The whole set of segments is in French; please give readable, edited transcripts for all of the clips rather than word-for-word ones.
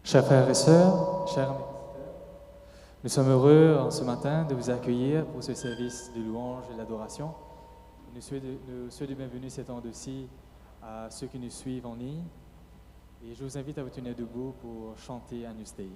Chers frères et sœurs, chers amis, nous sommes heureux en ce matin de vous accueillir pour ce service de louange et d'adoration. Nous souhaitons bienvenue ces temps-ci à ceux qui nous suivent en ligne et je vous invite à vous tenir debout pour chanter Agnus Dei.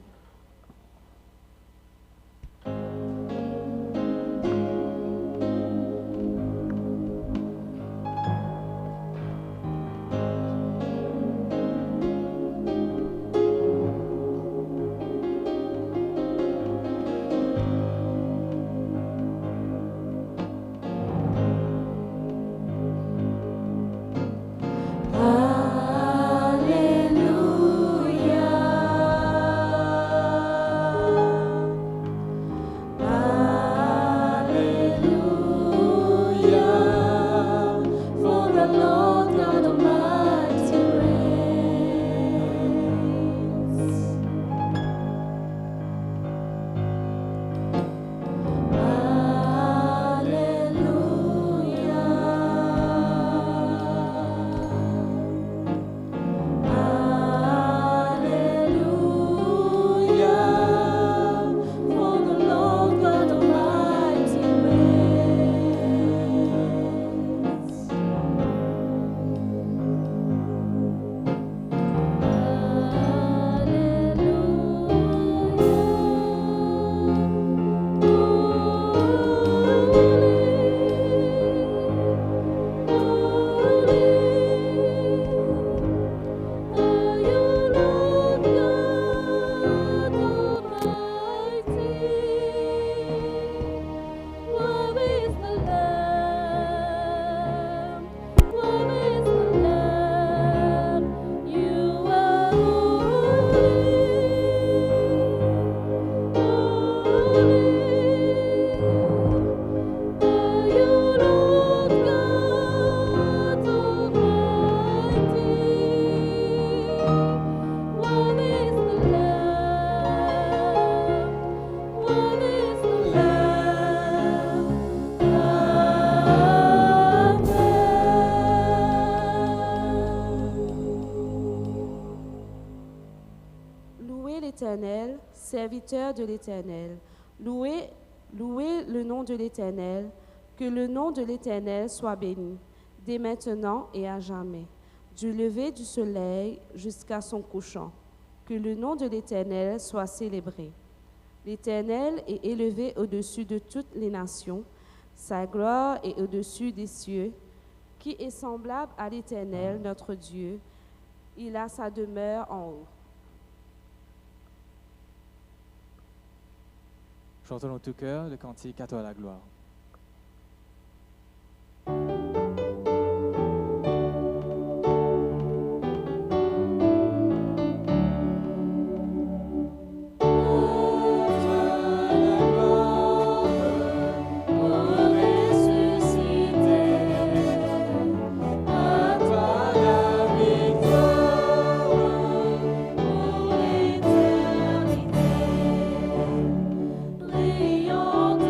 l'Éternel, serviteur de l'Éternel. Louez le nom de l'Éternel, que le nom de l'Éternel soit béni, dès maintenant et à jamais, du lever du soleil jusqu'à son couchant. Que le nom de l'Éternel soit célébré. L'Éternel est élevé au-dessus de toutes les nations, sa gloire est au-dessus des cieux. Qui est semblable à l'Éternel, notre Dieu? Il a sa demeure en haut. Chantons dans tout cœur le cantique à toi la gloire. Brillante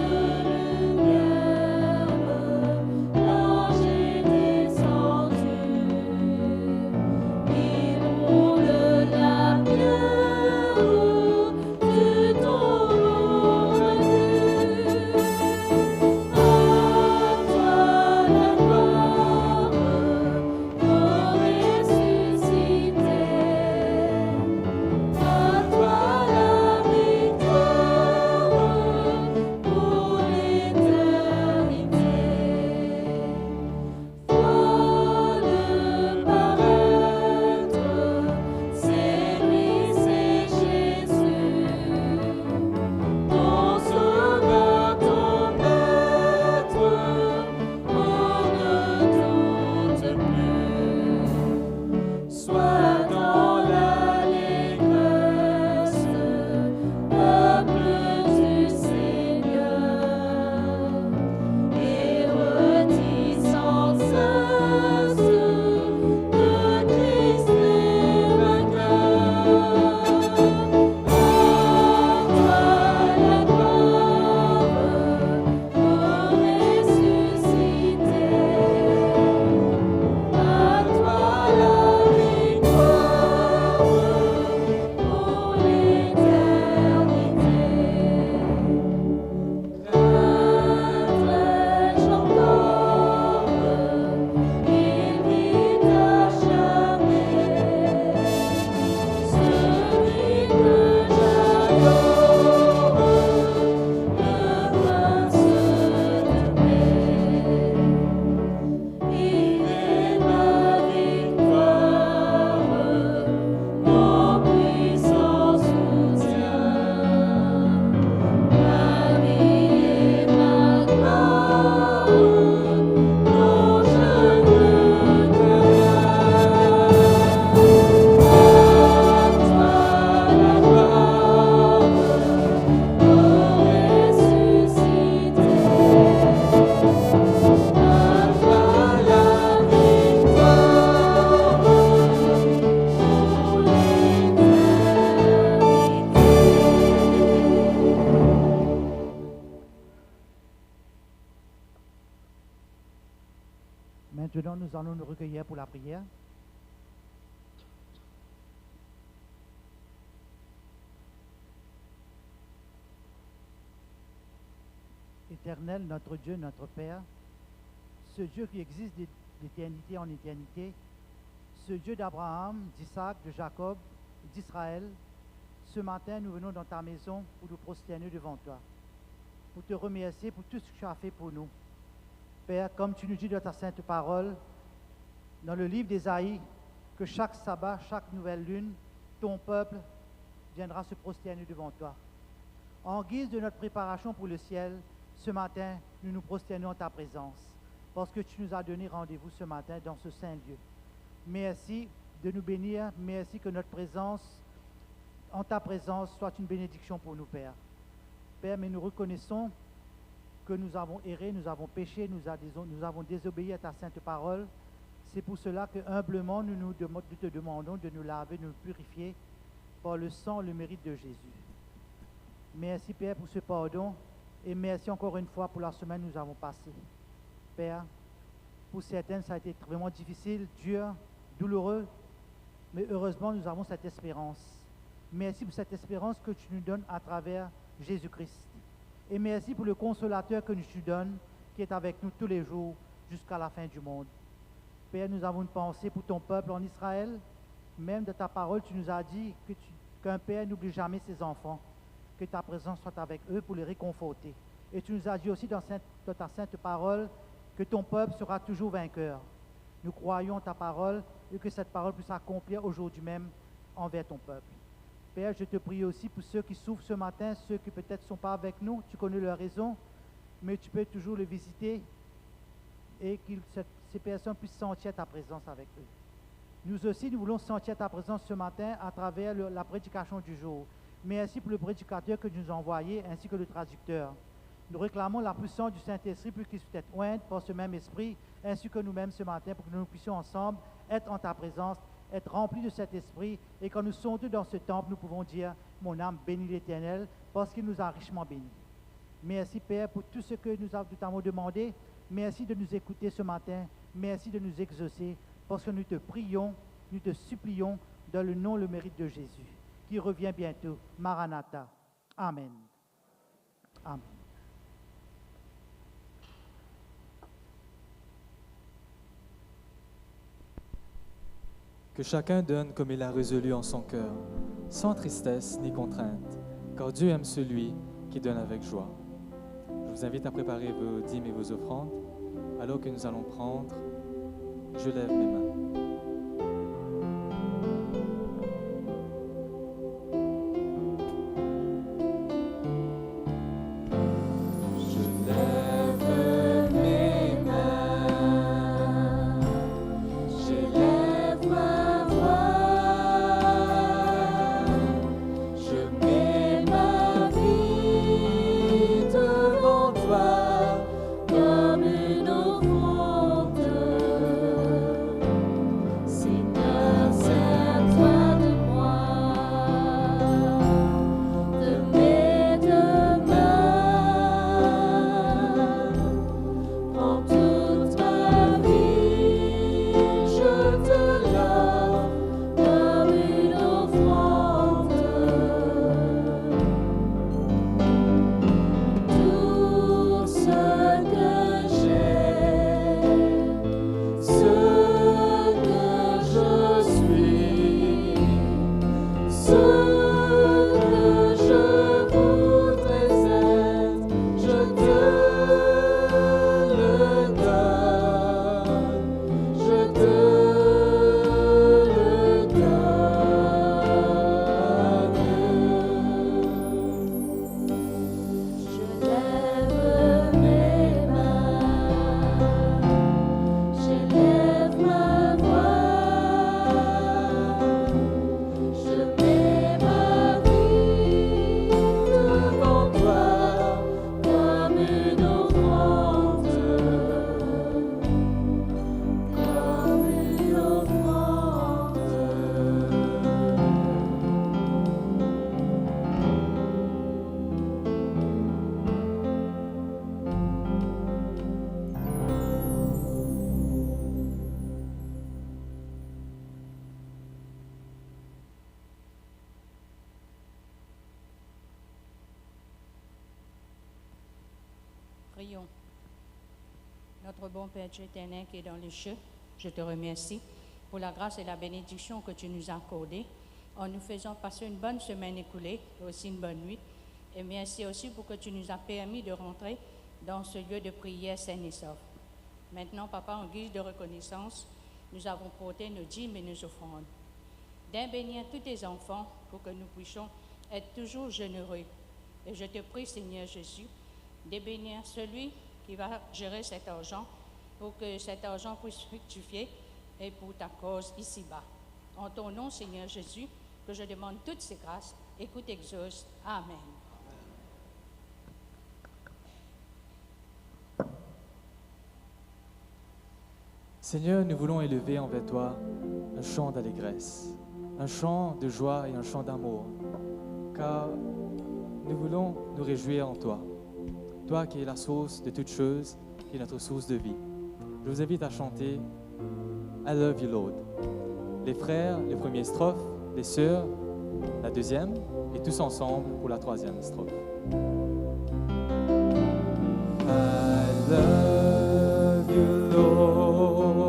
nous allons nous recueillir pour la prière. Éternel, notre Dieu, notre Père, ce Dieu qui existe d'éternité en éternité, ce Dieu d'Abraham, d'Isaac, de Jacob, d'Israël, ce matin, nous venons dans ta maison pour nous prosterner devant toi, pour te remercier pour tout ce que tu as fait pour nous. Père, comme tu nous dis dans ta sainte parole, dans le livre d'Ésaïe, que chaque sabbat, chaque nouvelle lune, ton peuple viendra se prosterner devant toi. En guise de notre préparation pour le ciel, ce matin, nous nous prosternons en ta présence, parce que tu nous as donné rendez-vous ce matin dans ce saint lieu. Merci de nous bénir, merci que notre présence, en ta présence, soit une bénédiction pour nous, Père. Père, mais nous reconnaissons que nous avons erré, nous avons péché, nous avons désobéi à ta sainte parole. C'est pour cela que humblement nous te demandons de nous laver, de nous purifier par le sang, le mérite de Jésus. Merci, Père, pour ce pardon. Et merci encore une fois pour la semaine que nous avons passée. Père, pour certaines, ça a été vraiment difficile, dur, douloureux, mais heureusement, nous avons cette espérance. Merci pour cette espérance que tu nous donnes à travers Jésus-Christ. Et merci pour le consolateur que tu donnes, qui est avec nous tous les jours jusqu'à la fin du monde. Père, nous avons une pensée pour ton peuple en Israël. Même de ta parole, tu nous as dit qu'un père n'oublie jamais ses enfants, que ta présence soit avec eux pour les réconforter. Et tu nous as dit aussi dans ta sainte parole que ton peuple sera toujours vainqueur. Nous croyons en ta parole et que cette parole puisse s'accomplir aujourd'hui même envers ton peuple. Père, je te prie aussi pour ceux qui souffrent ce matin, ceux qui peut-être ne sont pas avec nous, tu connais leurs raisons, mais tu peux toujours les visiter et que ces personnes puissent sentir ta présence avec eux. Nous aussi, nous voulons sentir ta présence ce matin à travers la prédication du jour. Merci pour le prédicateur que tu nous as envoyé, ainsi que le traducteur. Nous réclamons la puissance du Saint-Esprit pour qu'il puisse être oint par ce même esprit, ainsi que nous-mêmes ce matin, pour que nous puissions ensemble être en ta présence, être remplis de cet esprit, et quand nous sommes dans ce temple, nous pouvons dire, mon âme bénit l'Éternel, parce qu'il nous a richement bénis. Merci Père pour tout ce que nous t'avons demandé. Merci de nous écouter ce matin. Merci de nous exaucer, parce que nous te prions, nous te supplions dans le nom, le mérite de Jésus, qui revient bientôt. Maranatha. Amen. Amen. Que chacun donne comme il a résolu en son cœur, sans tristesse ni contrainte, car Dieu aime celui qui donne avec joie. Je vous invite à préparer vos dîmes et vos offrandes, alors que nous allons prendre, je lève mes mains. Comme une offrande. Prions. Notre bon Père Dieu éternel qui est dans les cieux, je te remercie pour la grâce et la bénédiction que tu nous as accordées en nous faisant passer une bonne semaine écoulée et aussi une bonne nuit. Et merci aussi pour que tu nous as permis de rentrer dans ce lieu de prière sain et sauf. Maintenant, Papa, en guise de reconnaissance, nous avons porté nos dîmes et nos offrandes. D'un bénir tous tes enfants pour que nous puissions être toujours généreux. Et je te prie, Seigneur Jésus, de bénir celui qui va gérer cet argent pour que cet argent puisse fructifier et pour ta cause ici-bas. En ton nom, Seigneur Jésus, que je demande toutes ces grâces. Écoute, exauce. Amen. Seigneur, nous voulons élever envers toi un chant d'allégresse, un chant de joie et un chant d'amour, car nous voulons nous réjouir en toi, toi qui es la source de toutes choses, qui est notre source de vie. Je vous invite à chanter I Love You Lord. Les frères, les premières strophes, les sœurs, la deuxième, et tous ensemble pour la troisième strophe. I love you, Lord,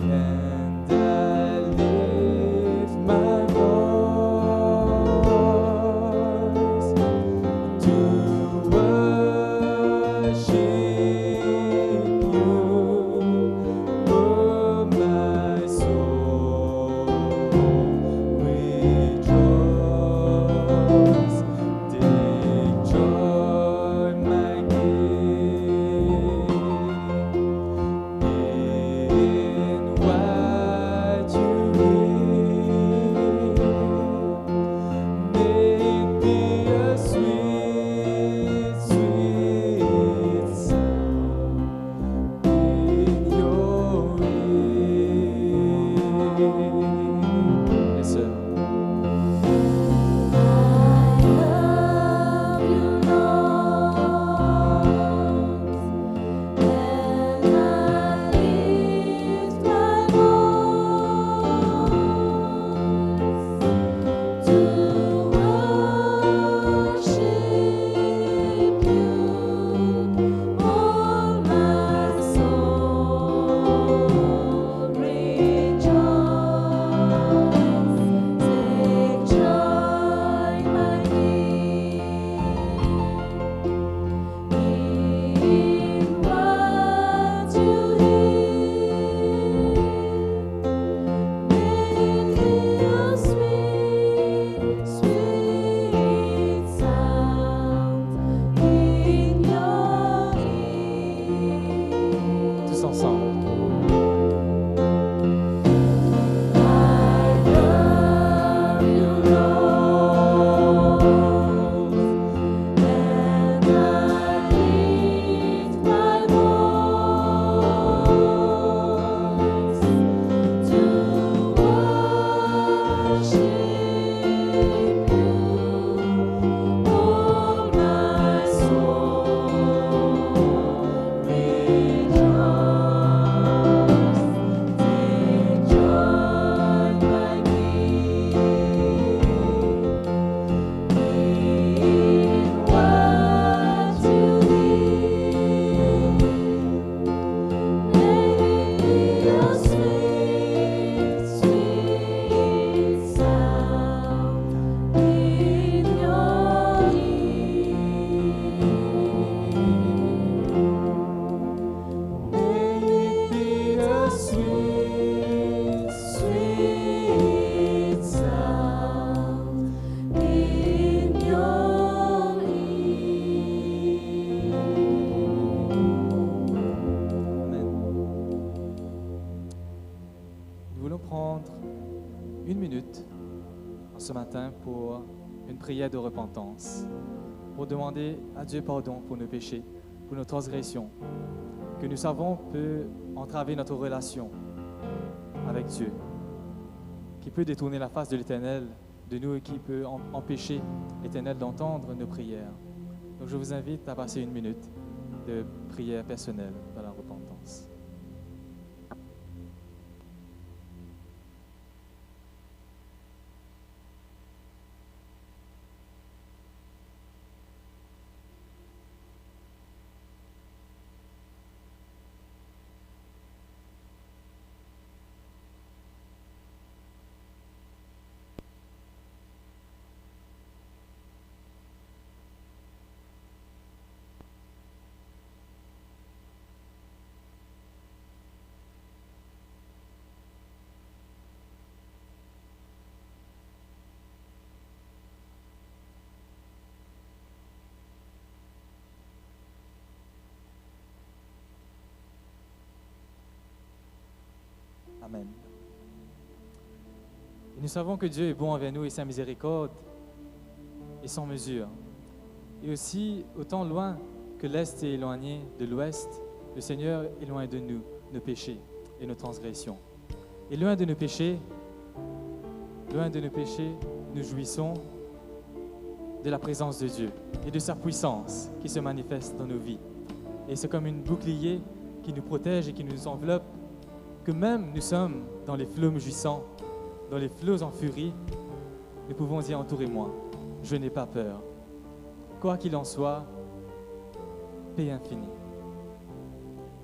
and I lift my voice to worship you, oh my soul, rejoice, take joy, my King, in what you hear. May it be a sweet, sweet sound in your ear. Yes, sir. Tous ensemble. Amen. Nous voulons prendre une minute ce matin pour une prière de repentance, pour demander à Dieu pardon pour nos péchés, pour nos transgressions, que nous savons peut entraver notre relation avec Dieu, qui peut détourner la face de l'Éternel de nous et qui peut empêcher l'Éternel d'entendre nos prières. Donc je vous invite à passer une minute de prière personnelle dans la repentance. Amen. Et nous savons que Dieu est bon envers nous et sa miséricorde est sans mesure. Et aussi, autant loin que l'Est est éloigné de l'Ouest, le Seigneur est loin de nous, nos péchés et nos transgressions. Et loin de nos péchés, nous jouissons de la présence de Dieu et de sa puissance qui se manifeste dans nos vies. Et c'est comme une bouclier qui nous protège et qui nous enveloppe, que même nous sommes dans les flots mugissants, dans les flots en furie, nous pouvons dire: entourez-moi, je n'ai pas peur. Quoi qu'il en soit, paix infinie.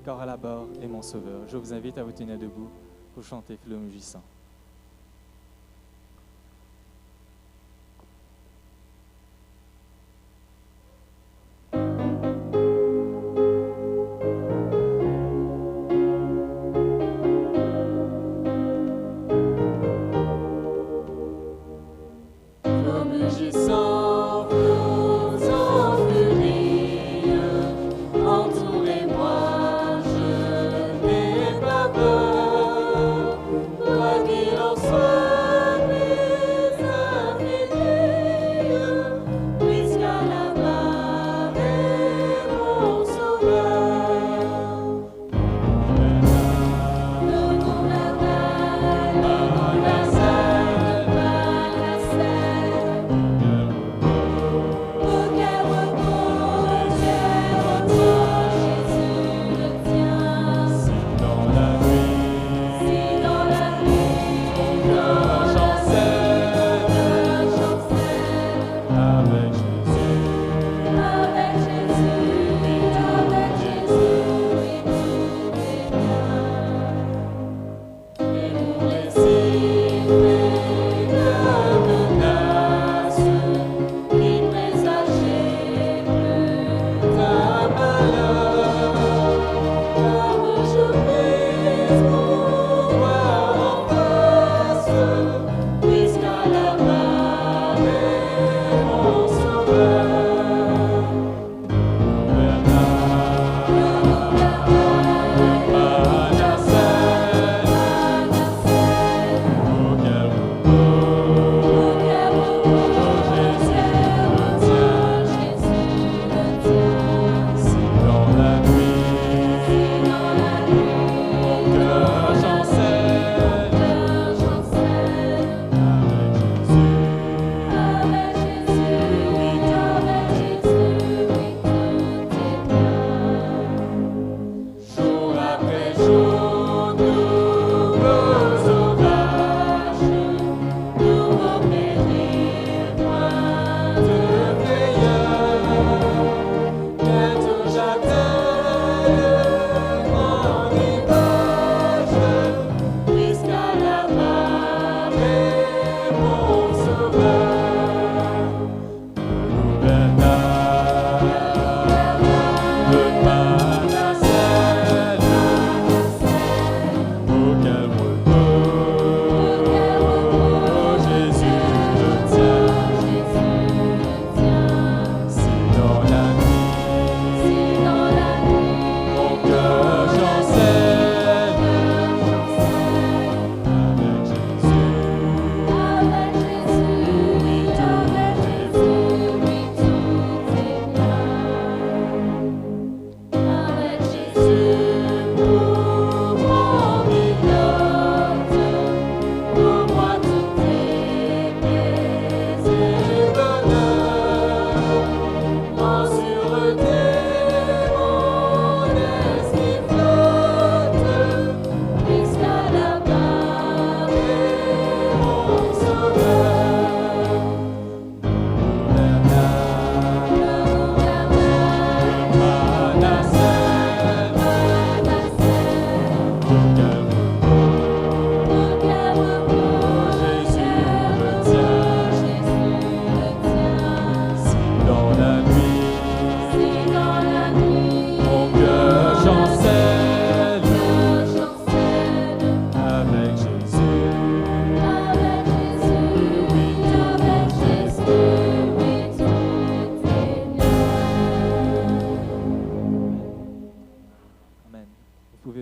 Car à la barre est mon sauveur. Je vous invite à vous tenir debout pour chanter flots mugissants.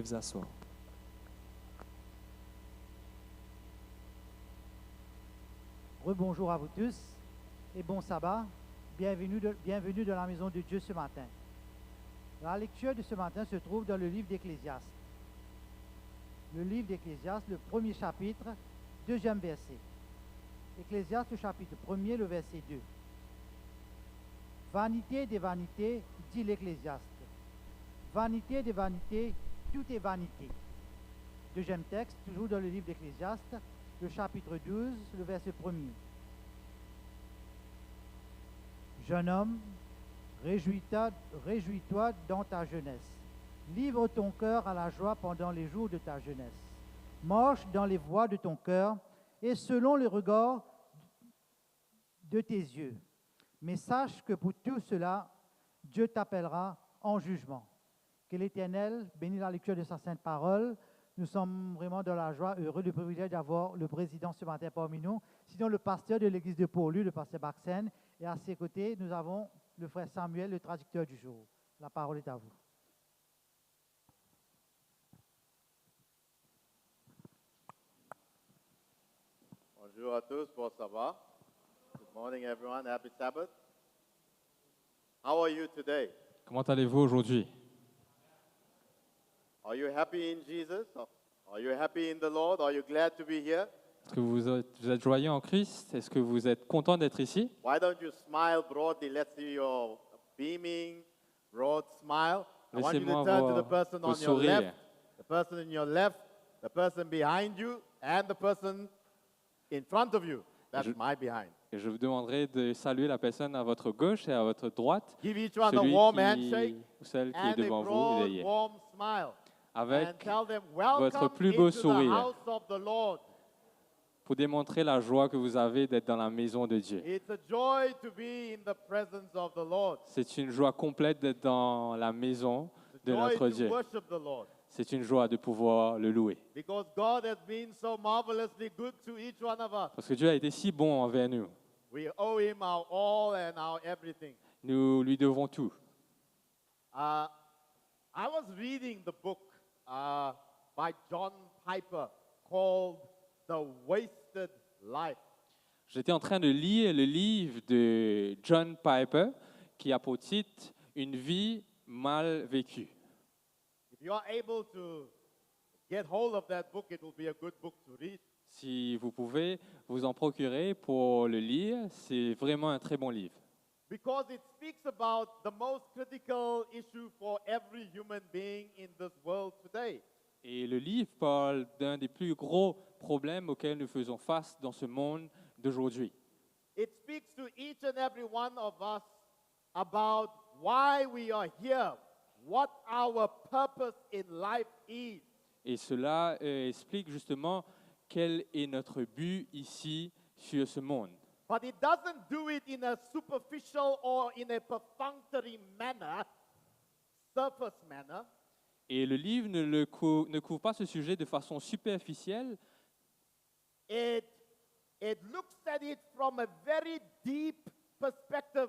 vous asseoir. Rebonjour à vous tous et bon sabbat. Bienvenue dans la maison de Dieu ce matin. La lecture de ce matin se trouve dans le livre d'Ecclésiaste. Le livre d'Ecclésiaste, le premier chapitre, deuxième verset. Ecclésiaste, chapitre 1er, le verset 2. Vanité des vanités, dit l'Ecclésiaste. Vanité des vanités, tout est vanité. Deuxième texte, toujours dans le livre d'Ecclésiaste, le chapitre 12, le verset 1er. Jeune homme, réjouis-toi dans ta jeunesse. Livre ton cœur à la joie pendant les jours de ta jeunesse. Marche dans les voies de ton cœur et selon le regard de tes yeux. Mais sache que pour tout cela, Dieu t'appellera en jugement. Que l'Éternel bénisse la lecture de sa sainte parole. Nous sommes vraiment dans la joie, heureux du privilège d'avoir le président ce matin parmi nous. Sinon, le pasteur de l'église de Pau-Lu, le pasteur Baxen. Et à ses côtés, nous avons le frère Samuel, le traducteur du jour. La parole est à vous. Bonjour à tous, bon sabbat. Good morning, everyone. Happy Sabbath. How are you today? Comment allez-vous aujourd'hui? Are you happy in Jesus? Are you happy in the Lord? Are you glad to be here? Est-ce que vous êtes joyeux en Christ? Est-ce que vous êtes content d'être ici? Why don't you smile broadly? Let's see your beaming, broad smile. I want you Laissez-moi to turn to the voir person vos on your sourires. left, the person in your left, the person behind you, and the person in front of you. That's my behind. Et je vous demanderai de saluer la personne à votre gauche et à votre droite, Give each one a celui warm handshake ou celle qui est and a devant vous et broad, derrière, warm smile. And avec tell them, votre welcome plus beau into the sourire. house of the Lord. pour démontrer la joie que vous avez d'être dans la maison de Dieu. It's a joy to be in the presence of the Lord. C'est une joie complète d'être dans la maison It's de a joy notre to Dieu. worship the Lord. C'est une joie de pouvoir le louer. Because God has been so marvelously good to each one of us. Parce que Dieu a été si bon envers nous. We owe Him our all and our everything. Nous lui devons tout. I was reading the book by John Piper called The Wasted Life. J'étais en train de lire le livre de John Piper qui a pour titre « Une vie mal vécue ». If you are able to get hold of that book, it will be a good book to read. Si vous pouvez vous en procurer pour le lire, c'est vraiment un très bon livre. Because it speaks about the most critical issue for every human being in this world today. Et le livre parle d'un des plus gros problèmes auxquels nous faisons face dans ce monde d'aujourd'hui. It speaks to each and every one of us about why we are here, what our purpose in life is. Et cela explique justement quel est notre but ici sur ce monde. But it doesn't do it in a superficial or in a perfunctory manner, surface manner. Et le livre ne couvre pas ce sujet de façon superficielle. It looks at it from a very deep perspective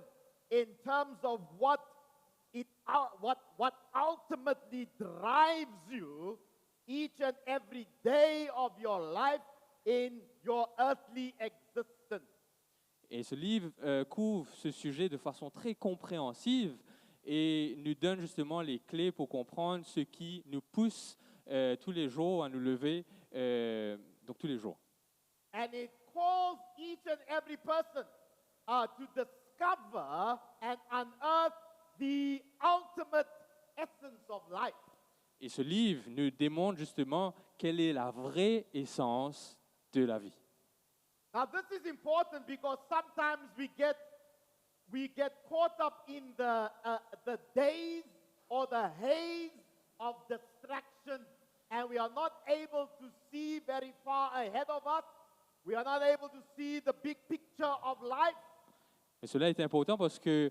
in terms of what ultimately drives you each and every day of your life in your earthly existence. Et ce livre couvre ce sujet de façon très compréhensive et nous donne justement les clés pour comprendre ce qui nous pousse tous les jours à nous lever, donc tous les jours. And it calls each and every person to discover and unearth the ultimate essence of life. Et ce livre nous démontre justement quelle est la vraie essence de la vie. Now this is important because sometimes we get caught up in the days or the haze of distraction, and we are not able to see very far ahead of us. We are not able to see the big picture of life. Et cela est important parce que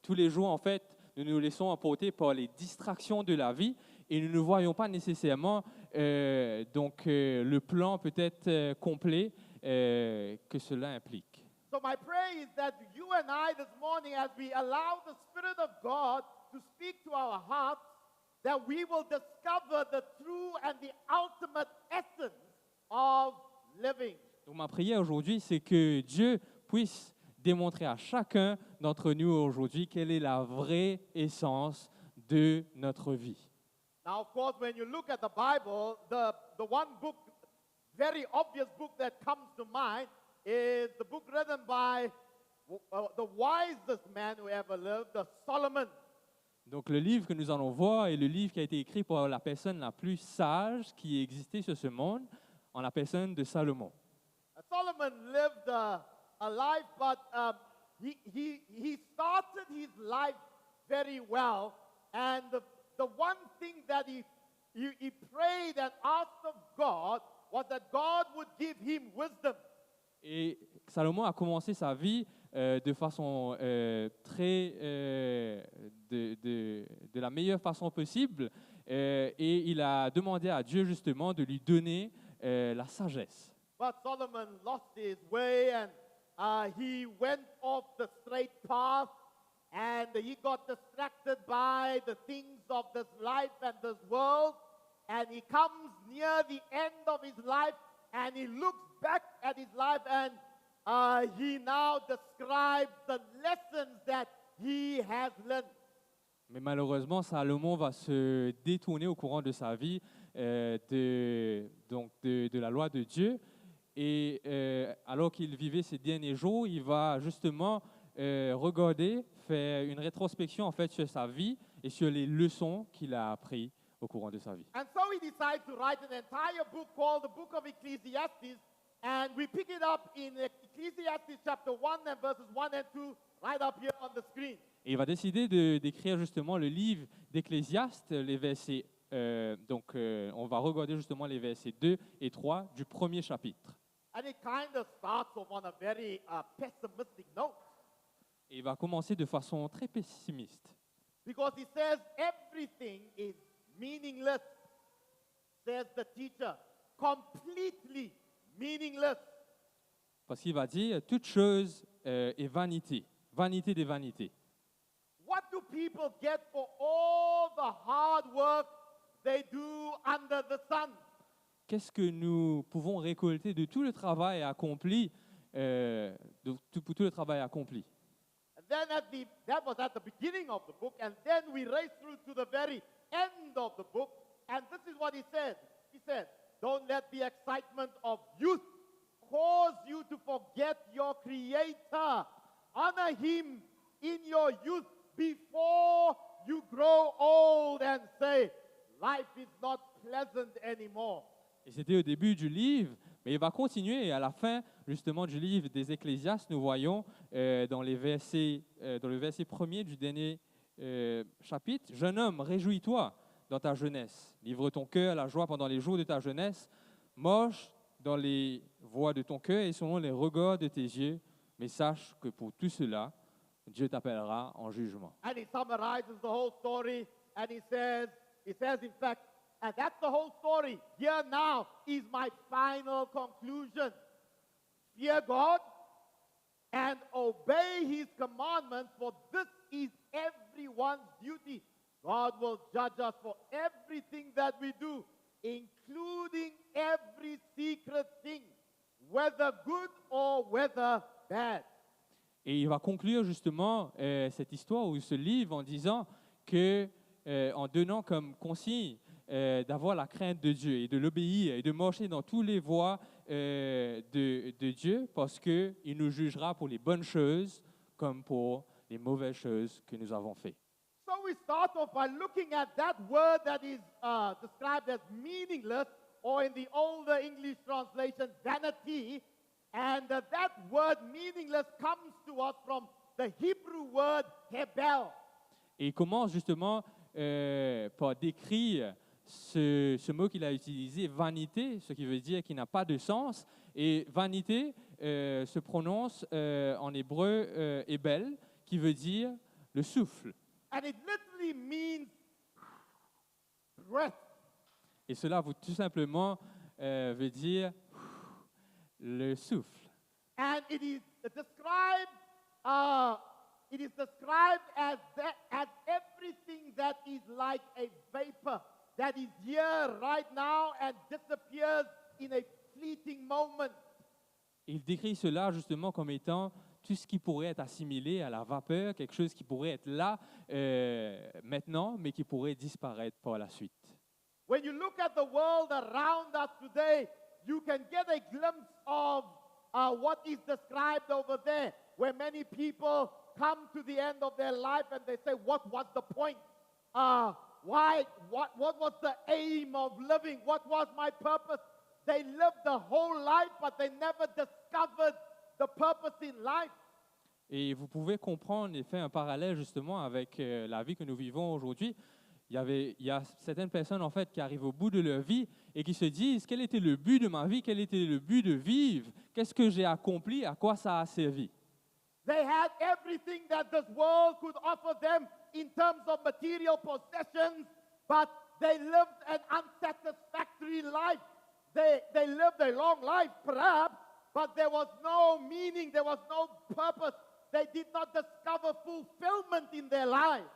tous les jours, en fait, nous nous laissons emporter par les distractions de la vie et nous ne voyons pas nécessairement le plan peut-être complet que cela implique. So my prayer is that you and I this morning, as we allow the Spirit of God to speak to our hearts, that we will discover the true and the ultimate essence of living. Donc ma prière aujourd'hui, c'est que Dieu puisse démontrer à chacun d'entre nous aujourd'hui quelle est la vraie essence de notre vie. Now, of course, when you look at the Bible, the one book, very obvious book that comes to mind is the book written by the wisest man who ever lived, Solomon. Donc le livre que nous allons voir est le livre qui a été écrit par la personne la plus sage qui existait sur ce monde, en la personne de Salomon. Solomon lived a life, but he started his life very well. And the one thing that he prayed and asked of God was that God would give him wisdom. Et Salomon a commencé sa vie de façon de la meilleure façon possible et il a demandé à Dieu justement de lui donner la sagesse. But Solomon lost his way and he went off the straight path and he got distracted by the things of this life and this world. And he comes near the end of his life and he looks back at his life and he now describes the lessons that he has learned. Mais malheureusement, Salomon va se détourner au courant de sa vie de la loi de Dieu. Et alors qu'il vivait ses derniers jours, il va justement regarder, faire une rétrospection en fait sur sa vie et sur les leçons qu'il a apprises au courant de sa vie. And so he decides to write an entire book called the Book of Ecclesiastes, and we pick it up in Ecclesiastes chapter 1 and verses 1 and 2 right up here on the screen. Et il va décider d'écrire justement le livre d'Ecclésiaste, les versets. On va regarder justement les versets 2 et 3 du premier chapitre. And it kind of starts off on a very pessimistic note Et il va commencer de façon très pessimiste. because he says everything is meaningless, says the teacher, completely meaningless. Parce qu'il va dire toute chose est vanité, vanité des vanités. What do people get for all the hard work they do under the sun? Qu'est-ce que nous pouvons récolter de tout le travail accompli, pour tout le travail accompli? And then that was at the beginning of the book, and then we race through to the very end of the book, and this is what he said. He said, "Don't let the excitement of youth cause you to forget your Creator. Honor Him in your youth before you grow old and say, life is not pleasant anymore." Et c'était au début du livre, mais il va continuer. Et à la fin, justement, du livre des Ecclésiastes, nous voyons dans le verset premier du dernier chapitre, « Jeune homme, réjouis-toi dans ta jeunesse. Livre ton cœur à la joie pendant les jours de ta jeunesse. Marche dans les voies de ton cœur et selon les regards de tes yeux. Mais sache que pour tout cela, Dieu t'appellera en jugement. » And he summarizes the whole story, and he says in fact, and that's the whole story. Here now is my final conclusion. Fear God and obey His commandments, for this is everyone's duty. God will judge us for everything that we do, including every secret thing, whether good or whether bad. Et il va conclure justement cette histoire ou ce livre en disant que, en donnant comme consigne d'avoir la crainte de Dieu et de l'obéir et de marcher dans toutes les voies de Dieu parce qu'il nous jugera pour les bonnes choses comme pour les mauvaises choses que nous avons faites. So we start off by looking at that word that is described as meaningless, or in the older English translation, vanity. And that word meaningless comes to us from the Hebrew word hebel. Et il commence justement par décrire ce mot qu'il a utilisé, vanité, ce qui veut dire qu'il n'a pas de sens. Et vanité se prononce en hébreu hebel, qui veut dire le souffle. And it literally means breath. Et cela veut tout simplement veut dire le souffle. And it is described as everything that is like a vapor that is here right now and disappears in a fleeting moment. Il décrit cela justement comme étant tout ce qui pourrait être assimilé à la vapeur, quelque chose qui pourrait être là maintenant, mais qui pourrait disparaître par la suite. When you look at the world around us today, you can get a glimpse of what is described over there, where many people come to the end of their life and they say, what was the point? Why? What was the aim of living? What was my purpose? They lived the whole life, but they never discovered the purpose in life. Et vous pouvez comprendre et faire un parallèle justement avec la vie que nous vivons aujourd'hui. Il y a certaines personnes en fait qui arrivent au bout de leur vie et qui se disent quel était le but de ma vie, quel était le but de vivre, qu'est-ce que j'ai accompli, à quoi ça a servi. They had everything that this world could offer them in terms of material possessions, but they lived an unsatisfactory life. They lived a long life, perhaps, but there was no meaning, there was no purpose. They did not discover fulfillment in their life.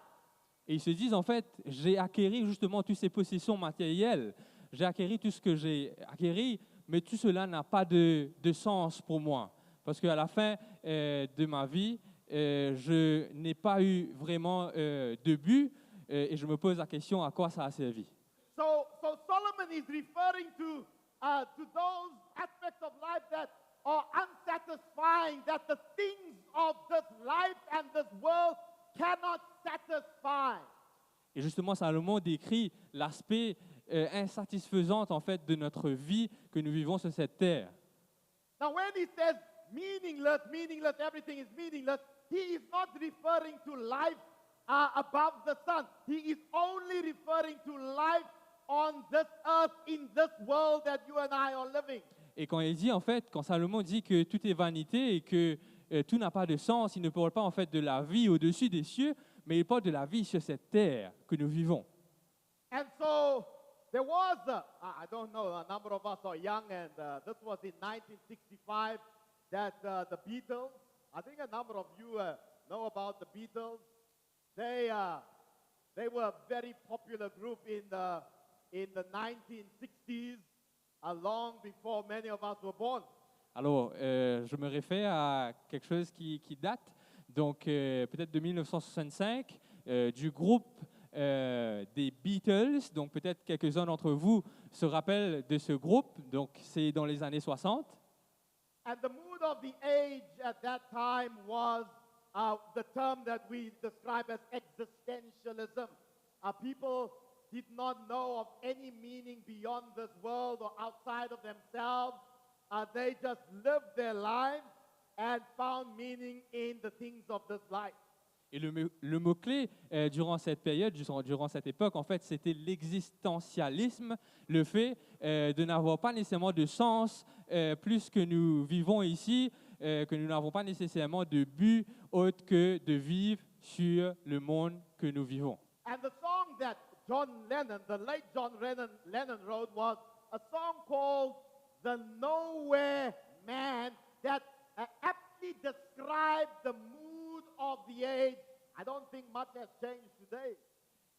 Et ils se disent, en fait, j'ai acquéri justement toutes ces possessions matérielles, j'ai acquéri tout ce que j'ai acquéri, mais tout cela n'a pas de sens pour moi. Parce qu'à la fin de ma vie, je n'ai pas eu vraiment de but et je me pose la question à quoi ça a servi. So Solomon is referring to those aspects of life that are unsatisfying, that the things of this life and this world cannot satisfy. Et justement, Salomon décrit l'aspect insatisfaisant en fait de notre vie que nous vivons sur cette terre. Now when he says meaningless, everything is meaningless, he is not referring to life above the sun. He is only referring to life on this earth, in this world that you and I are living. Et quand il dit, en fait, quand Salomon dit que tout est vanité et que tout n'a pas de sens, il ne parle pas en fait de la vie au-dessus des cieux, mais il parle de la vie sur cette terre que nous vivons. And so there was, I don't know, a number of us are young, and this was in 1965 that the Beatles, I think a number of you know about the Beatles. They were a very popular group in the 1960s, long before many of us were born. Alors, je me réfère à quelque chose qui date, donc peut-être de 1965, du groupe des Beatles. Donc peut-être quelques-uns d'entre vous se rappellent de ce groupe, donc c'est dans les années 60. And the mood of the age at that time was the term that we describe as existentialism. People did not know of any meaning beyond this world or outside of themselves. They just lived their lives and found meaning in the things of this life. Et le mot-clé durant cette période, durant cette époque, en fait, c'était l'existentialisme, le fait de n'avoir pas nécessairement de sens plus que nous vivons ici, que nous n'avons pas nécessairement de but autre que de vivre sur le monde que nous vivons. And the song that John Lennon, the late John Lennon wrote was a song called The Nowhere Man that aptly described the mood of the age. I don't think much has changed today.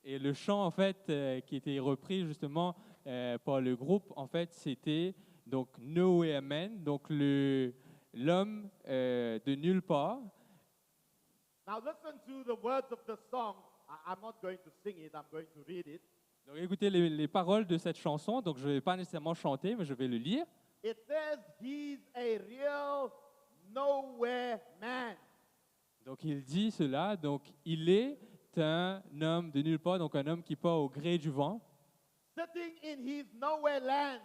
Et le chant, en fait, qui était repris justement par le groupe, en fait, c'était donc Nowhere Man, donc l'homme de nulle part. Now listen to the words of the song. I'm not going to sing it, I'm going to read it. Donc écoutez les paroles de cette chanson, donc je ne vais pas nécessairement chanter, mais je vais le lire. It says he's a real nowhere man. Donc il dit cela, donc il est un homme de nulle part, donc un homme qui part au gré du vent, Sitting in his nowhere land.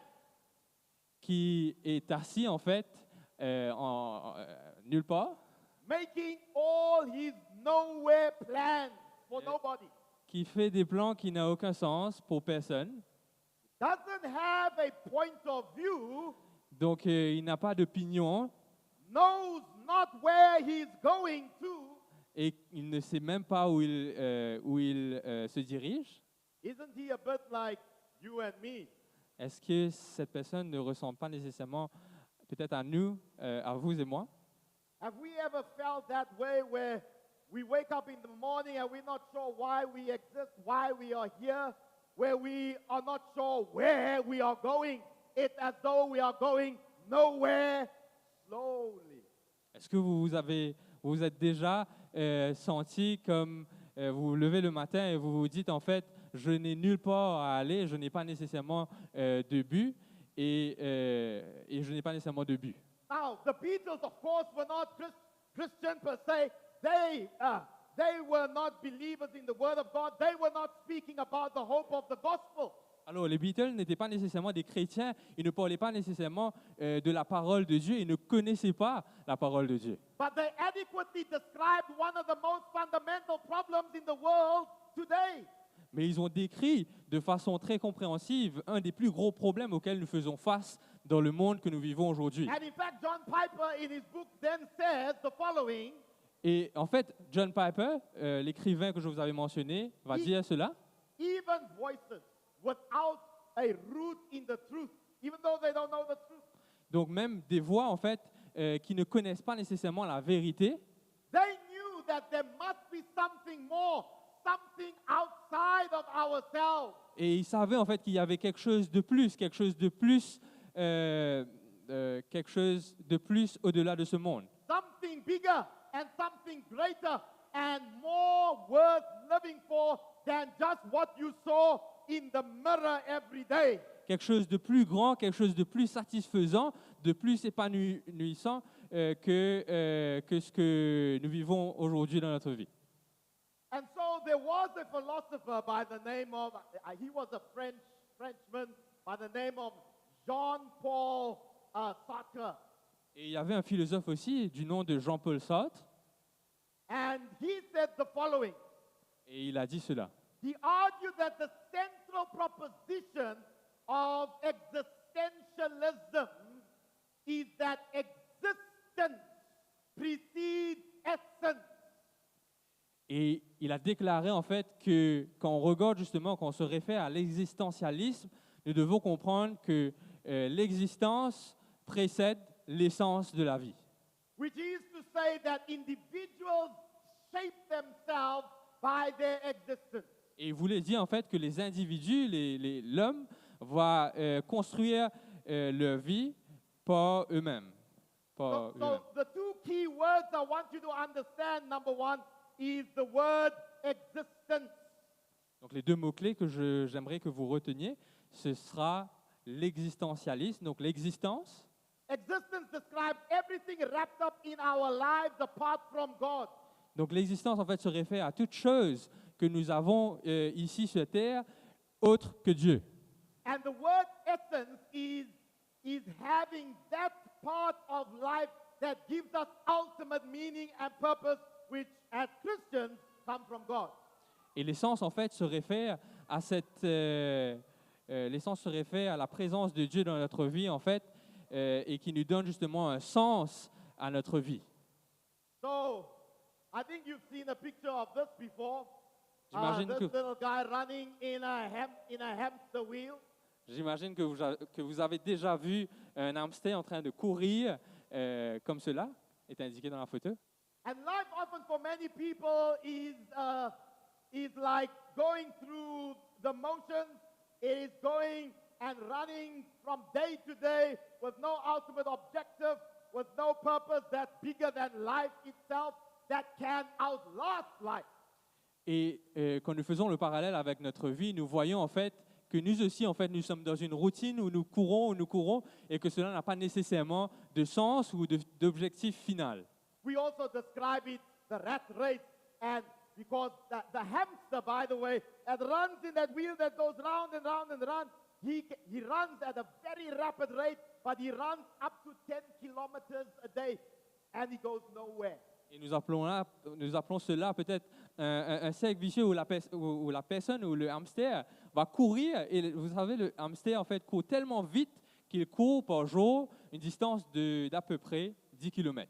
qui est assis en fait nulle part, Making all his nowhere plans for nobody. qui fait des plans qui n'ont aucun sens pour personne. Doesn't have a point of view. Donc il n'a pas d'opinion Knows not where he's going to. et il ne sait même pas où il se dirige. Isn't he a bit like you and me? Est-ce que cette personne ne ressemble pas nécessairement peut-être à nous, à vous et moi? Have we ever felt that way where we wake up in the morning and we're not sure why we exist, why we are here, where we are not sure where we are going? It's as though we are going nowhere, slowly. Est-ce que vous êtes déjà senti comme vous vous levez le matin et vous vous dites en fait, je n'ai nulle part à aller, je n'ai pas nécessairement de but et je n'ai pas nécessairement de but. Now, the Beatles, of course, were not Christian per se. They were not believers in the Word of God. They were not speaking about the hope of the gospel. Alors, les Beatles n'étaient pas nécessairement des chrétiens, ils ne parlaient pas nécessairement de la parole de Dieu, ils ne connaissaient pas la parole de Dieu. But they adequately described one of the most fundamental problems in the world today. Mais ils ont décrit de façon très compréhensive un des plus gros problèmes auxquels nous faisons face dans le monde que nous vivons aujourd'hui. And in fact, John Piper, in his book, then says the following. Et en fait, John Piper, l'écrivain que je vous avais mentionné, va dire cela. Even voices without a root in the truth, even though they don't know the truth. Donc même des voix en fait qui ne connaissent pas nécessairement la vérité, They knew that there must be something more, something outside of ourselves. et ils savaient en fait qu'il y avait quelque chose de plus au-delà de ce monde. Something bigger and something greater and more worth living for than just what you saw in the mirror every day. Quelque chose de plus grand, quelque chose de plus satisfaisant, de plus épanouissant que ce que nous vivons aujourd'hui dans notre vie. And so there was a philosopher by the name of, he was a Frenchman by the name of Jean-Paul Sartre. Et il y avait un philosophe aussi du nom de Jean-Paul Sartre, And he said the following. et il a dit cela. He argued that the central proposition of existentialism is that existence precedes essence. Et il a déclaré en fait que quand on regarde justement, quand on se réfère à l'existentialisme, nous devons comprendre que l'existence précède l'essence de la vie. Which is to say that individuals shape themselves by their existence. Et il voulait dire en fait que les individus, l'homme, va construire leur vie par eux-mêmes. So the two key words I want you to understand, number one, is the word existence. Donc les deux mots-clés que j'aimerais que vous reteniez, ce sera l'existentialisme, donc l'existence. Existence describes everything wrapped up in our lives apart from God. Donc l'existence en fait se réfère à toute chose que nous avons ici sur terre autre que Dieu. And the word essence is having that part of life that gives us ultimate meaning and purpose, which as Christians come from God. Et l'essence en fait se réfère à l'essence se réfère à la présence de Dieu dans notre vie en fait et qui nous donne justement un sens à notre vie. So, I think you've seen a picture of this before. J'imagine This que- little guy running in a hamster wheel. J'imagine que vous avez déjà vu un hamster en train de courir comme cela, est indiqué dans la photo. And life often for many people is like going through the motions. It is going and running from day to day with no ultimate objective, with no purpose that's bigger than life itself, that can outlast life. Et quand nous faisons le parallèle avec notre vie, nous voyons en fait que nous aussi, en fait, nous sommes dans une routine où nous courons, et que cela n'a pas nécessairement de sens ou d'objectif final. We also describe it the rat race, and because the hamster, by the way, that runs in that wheel that goes round and round and round, he runs at a very rapid rate, but he runs up to 10 kilometers a day, and he goes nowhere. Et nous appelons cela peut-être un cercle vicieux où la personne ou le hamster va courir. Et vous savez, le hamster en fait court tellement vite qu'il court par jour une distance d'à peu près 10 km.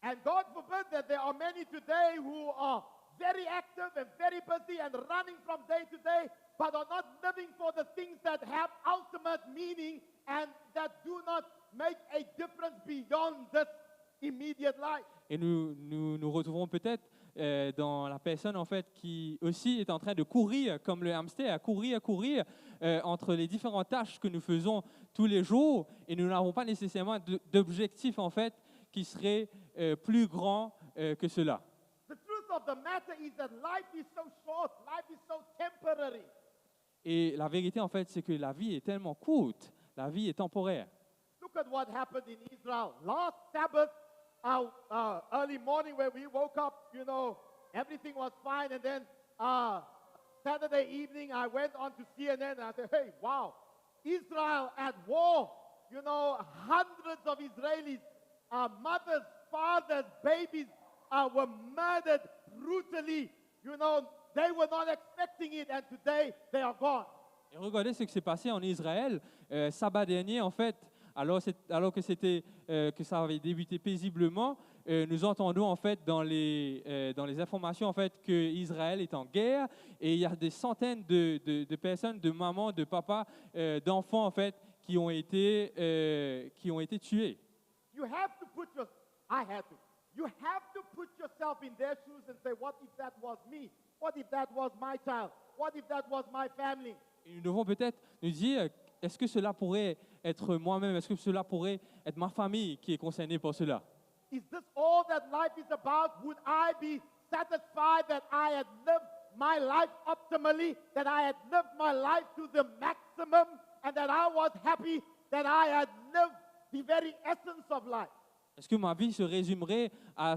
And God forbid that there are many today who are very active and very busy and running from day to day, but are not living for the things that have ultimate meaning and that do not make a difference beyond this immediate life. Et nous retrouvons peut-être dans la personne en fait qui aussi est en train de courir comme le hamster, à courir entre les différentes tâches que nous faisons tous les jours et nous n'avons pas nécessairement d'objectif en fait qui serait plus grand que cela. The truth of the matter is that life is so short, life is so temporary. Et la vérité en fait c'est que la vie est tellement courte, la vie est temporaire. Look at what happened in Israel. Last Sabbath, early morning when we woke up, you know, everything was fine. And then Saturday evening, I went on to CNN and I said, hey, wow, Israel at war. You know, hundreds of Israelis, mothers, fathers, babies were murdered brutally. You know, they were not expecting it and today they are gone. Et regardez ce qui s'est passé en Israël sabbat dernier en fait. Alors que ça avait débuté paisiblement, nous entendons en fait dans les informations en fait que Israël est en guerre et il y a des centaines de personnes, de mamans, de papas, d'enfants en fait qui ont été tués. You have to put yourself in their shoes and say, what if that was me? What if that was my child? What if that was my family? Et nous devons peut-être nous dire, est-ce que cela pourrait être moi-même, est-ce que cela pourrait être ma famille qui est concernée par cela? Is this all that life is about? Would I be satisfied that I had lived my life optimally, that I had lived my life to the maximum, and that I was happy that I had lived the very essence of life? Est-ce que ma vie se résumerait à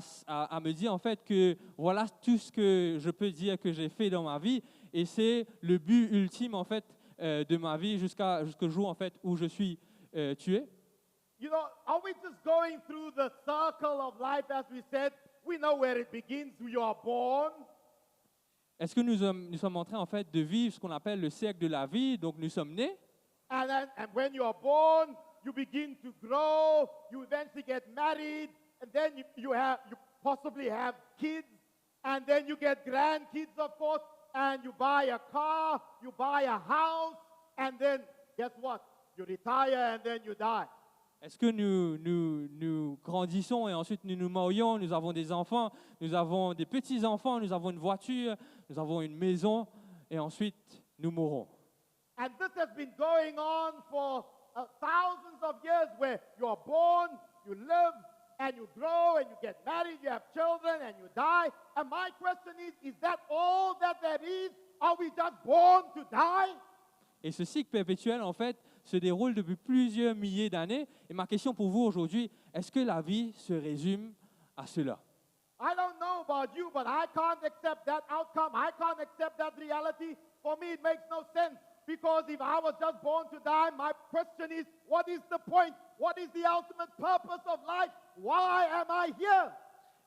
me dire en fait que voilà tout ce que je peux dire que j'ai fait dans ma vie et c'est le but ultime en fait de ma vie jusqu'au jour en fait où je suis tué? You know, are we just going through the circle of life as we said? We know where it begins. You are born. Est-ce que nous sommes en train en fait de vivre ce qu'on appelle le cercle de la vie? Donc nous sommes nés. And when you are born, you begin to grow, you eventually get married, and then you possibly have kids, and then you get grandkids, of course, and you buy a car, you buy a house, and then guess what? You retire and then you die. Est-ce que nous grandissons et ensuite nous nous marions, nous avons des enfants, nous avons des petits-enfants, nous avons une voiture, nous avons une maison, et ensuite nous mourrons? And this has been going on for thousands of years where you are born, you live, and you grow, and you get married, you have children, and you die. And my question is that all that there is? Are we just born to die? Et ce cycle perpétuel, en fait, se déroule depuis plusieurs milliers d'années. Et ma question pour vous aujourd'hui, est-ce que la vie se résume à cela? I don't know about you, but I can't accept that outcome. I can't accept that reality. For me, it makes no sense. Because if I was just born to die, my question is, what is the point? What is the ultimate purpose of life? Why am I here?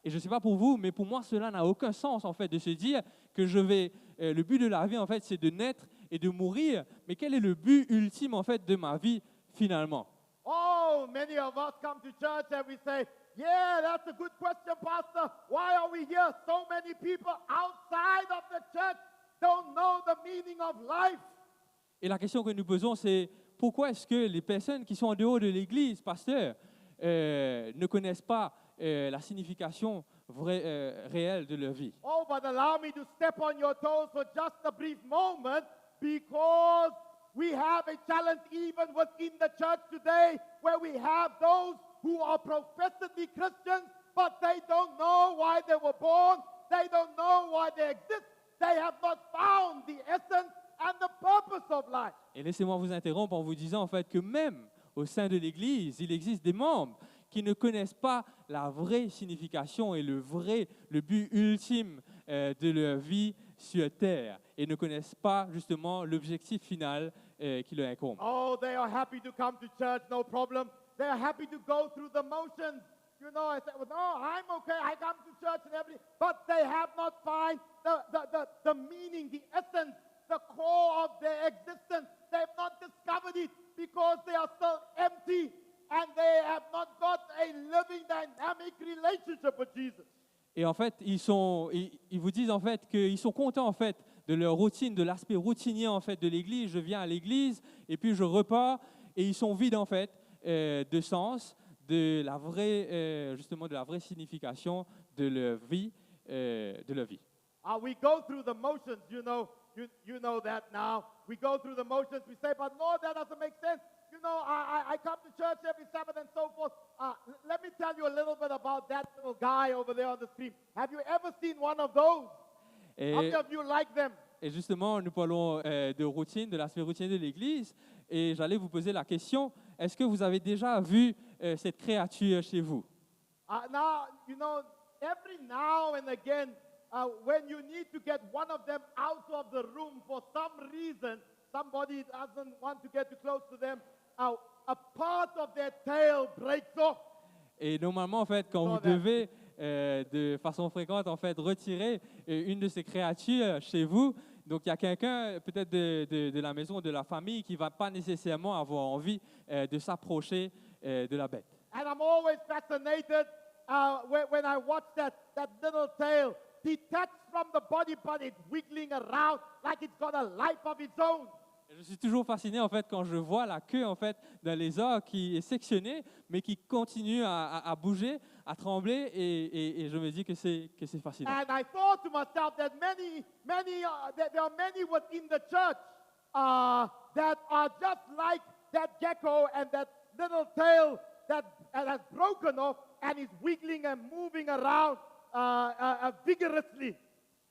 Et je ne sais pas pour vous, mais pour moi, cela n'a aucun sens, en fait, de se dire que le but de la vie, en fait, c'est de naître et de mourir. Mais quel est le but ultime, en fait, de ma vie, finalement? Oh, many of us come to church and we say, yeah, that's a good question, Pastor. Why are we here? So many people outside of the church don't know the meaning of life. Et la question que nous posons, c'est pourquoi est-ce que les personnes qui sont en dehors de l'Église, pasteur, ne connaissent pas la signification réelle de leur vie? Oh, but allow me to step on your toes for just a brief moment because we have a challenge even within the church today where we have those who are professedly Christians, but they don't know why they were born. They don't know why they exist. They have not found the essence and the purpose of life. Et laissez-moi vous interrompre en vous disant en fait que même au sein de l'Église, il existe des membres qui ne connaissent pas la vraie signification et le but ultime de leur vie sur terre et ne connaissent pas justement l'objectif final qui leur incombe. Oh, they are happy to come to church, no problem. They are happy to go through the motions. You know, I say, well, no, I'm okay. I come to church and everything. But they have not found the meaning, the essence, the core of their existence. They have not discovered it because they are still empty and they have not got a living, dynamic relationship with Jesus. Et en fait, ils vous disent en fait qu'ils sont contents en fait de leur routine, de l'aspect routinier en fait de l'Église. Je viens à l'Église et puis je repars et ils sont vides en fait de sens, de la vraie justement de la vraie signification de leur vie. de leur vie. We go through the motions, you know that now. We go through the motions. We say, but Lord, that doesn't make sense. You know, I come to church every Sabbath and so forth. Let me tell you a little bit about that little guy over there on the screen. Have you ever seen one of those? How many Et, of you like them? et justement, nous parlons de routine, de l'aspect routinier de l'Église. Et j'allais vous poser la question, est-ce que vous avez déjà vu cette créature chez vous? Now, you know, every now and again, when you need to get one of them out of the room for some reason, somebody doesn't want to get too close to them, a part of their tail breaks off. Et normalement, en fait, quand So vous that- devez de façon fréquente, en fait, retirer une de ces créatures chez vous, donc il y a quelqu'un peut-être de la maison, de la famille, qui ne va pas nécessairement avoir envie de s'approcher de la bête. And I'm always fascinated when I watch that little tail detached from the body, but it's wiggling around like it's got a life of its own. Je suis toujours fasciné en fait quand je vois la queue en fait d'un lézard qui est sectionné, mais qui continue à bouger, à trembler, et je me dis que c'est fascinant. And I thought to myself that there are many within the church that are just like that gecko and that little tail that has broken off and is wiggling and moving around vigorously.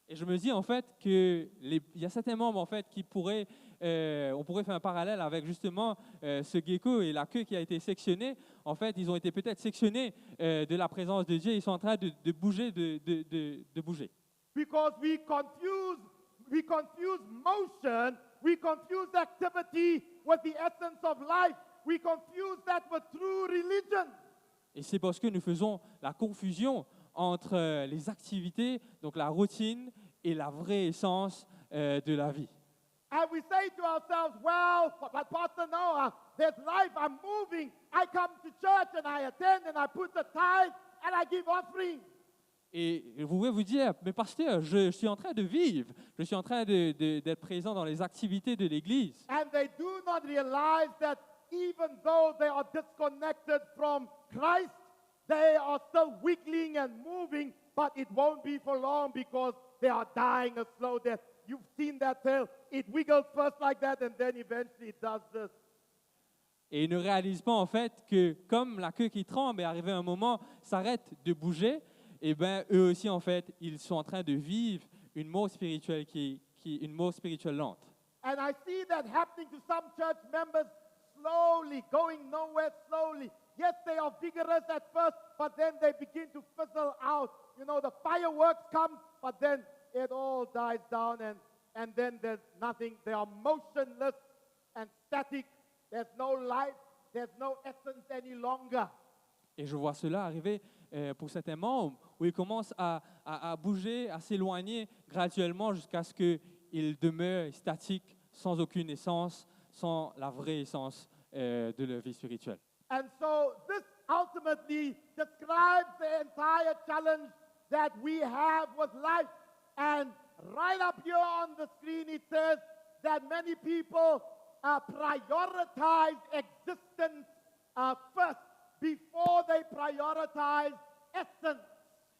Et je me dis en fait qu'il y a certains membres en fait qui pourraient, on pourrait faire un parallèle avec justement ce gecko et la queue qui a été sectionnée. En fait, ils ont été peut-être sectionnés de la présence de Dieu. Ils sont en train de bouger, de bouger. Because we confuse motion, we confuse activity with the essence of life. We confuse that with true religion. Et c'est parce que nous faisons la confusion entre les activités, donc la routine, et la vraie essence de la vie. And we say to ourselves, well, but Pastor, no, there's life, I'm moving. I come to church and I attend and I put the tithe and I give offering. Et vous pouvez vous dire, mais pasteur, je suis en train de vivre, je suis en train d'être présent dans les activités de l'Église. And they do not realize that even though they are disconnected from Christ, they are still wiggling and moving, but it won't be for long because they are dying a slow death. You've seen that tail. It wiggles first like that and then eventually it does this. Et ils ne réalisent pas en fait que comme la queue qui tremble est arrivé à un moment, s'arrête de bouger, et bien eux aussi en fait, ils sont en train de vivre une mort spirituelle une mort spirituelle lente. And I see that happening to some church members slowly, going nowhere slowly. Yes, they are vigorous at first, but then they begin to fizzle out. You know, the fireworks come, but then it all dies down and then there's nothing. They are motionless and static. There's no life. There's no essence any longer. Et je vois cela arriver pour certains membres où ils commencent à bouger, à s'éloigner graduellement jusqu'à ce qu'ils demeurent statiques, sans aucune essence, sans la vraie essence de leur vie spirituelle. And so this ultimately describes the entire challenge that we have with life. And right up here on the screen, it says that many people prioritize existence first before they prioritize essence.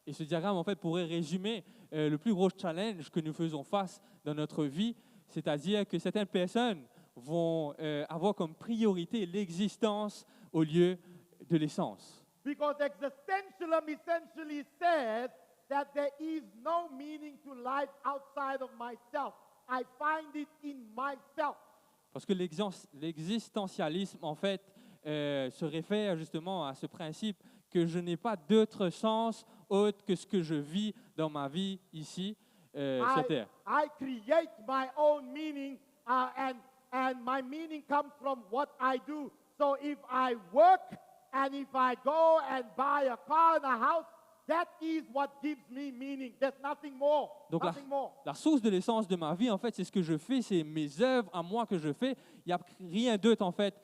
Et ce diagramme, en fait, pourrait résumer le plus gros challenge que nous faisons face dans notre vie, c'est-à-dire que certaines personnes vont avoir comme priorité l'existence au lieu de l'essence. Because existentialism essentially says that there is no meaning to life outside of myself. I find it in myself. Parce que l'existentialisme, en fait, se réfère justement à ce principe que je n'ai pas d'autre sens autre que ce que je vis dans ma vie ici, sur Terre. I create my own meaning, and my meaning comes from what I do. So if I work and if I go and buy a car and a house, that is what gives me meaning. There's nothing more. Donc nothing more. la source de l'essence de ma vie, en fait, c'est ce que je fais, c'est mes œuvres à moi que je fais. Il n'y a rien d'autre, en fait,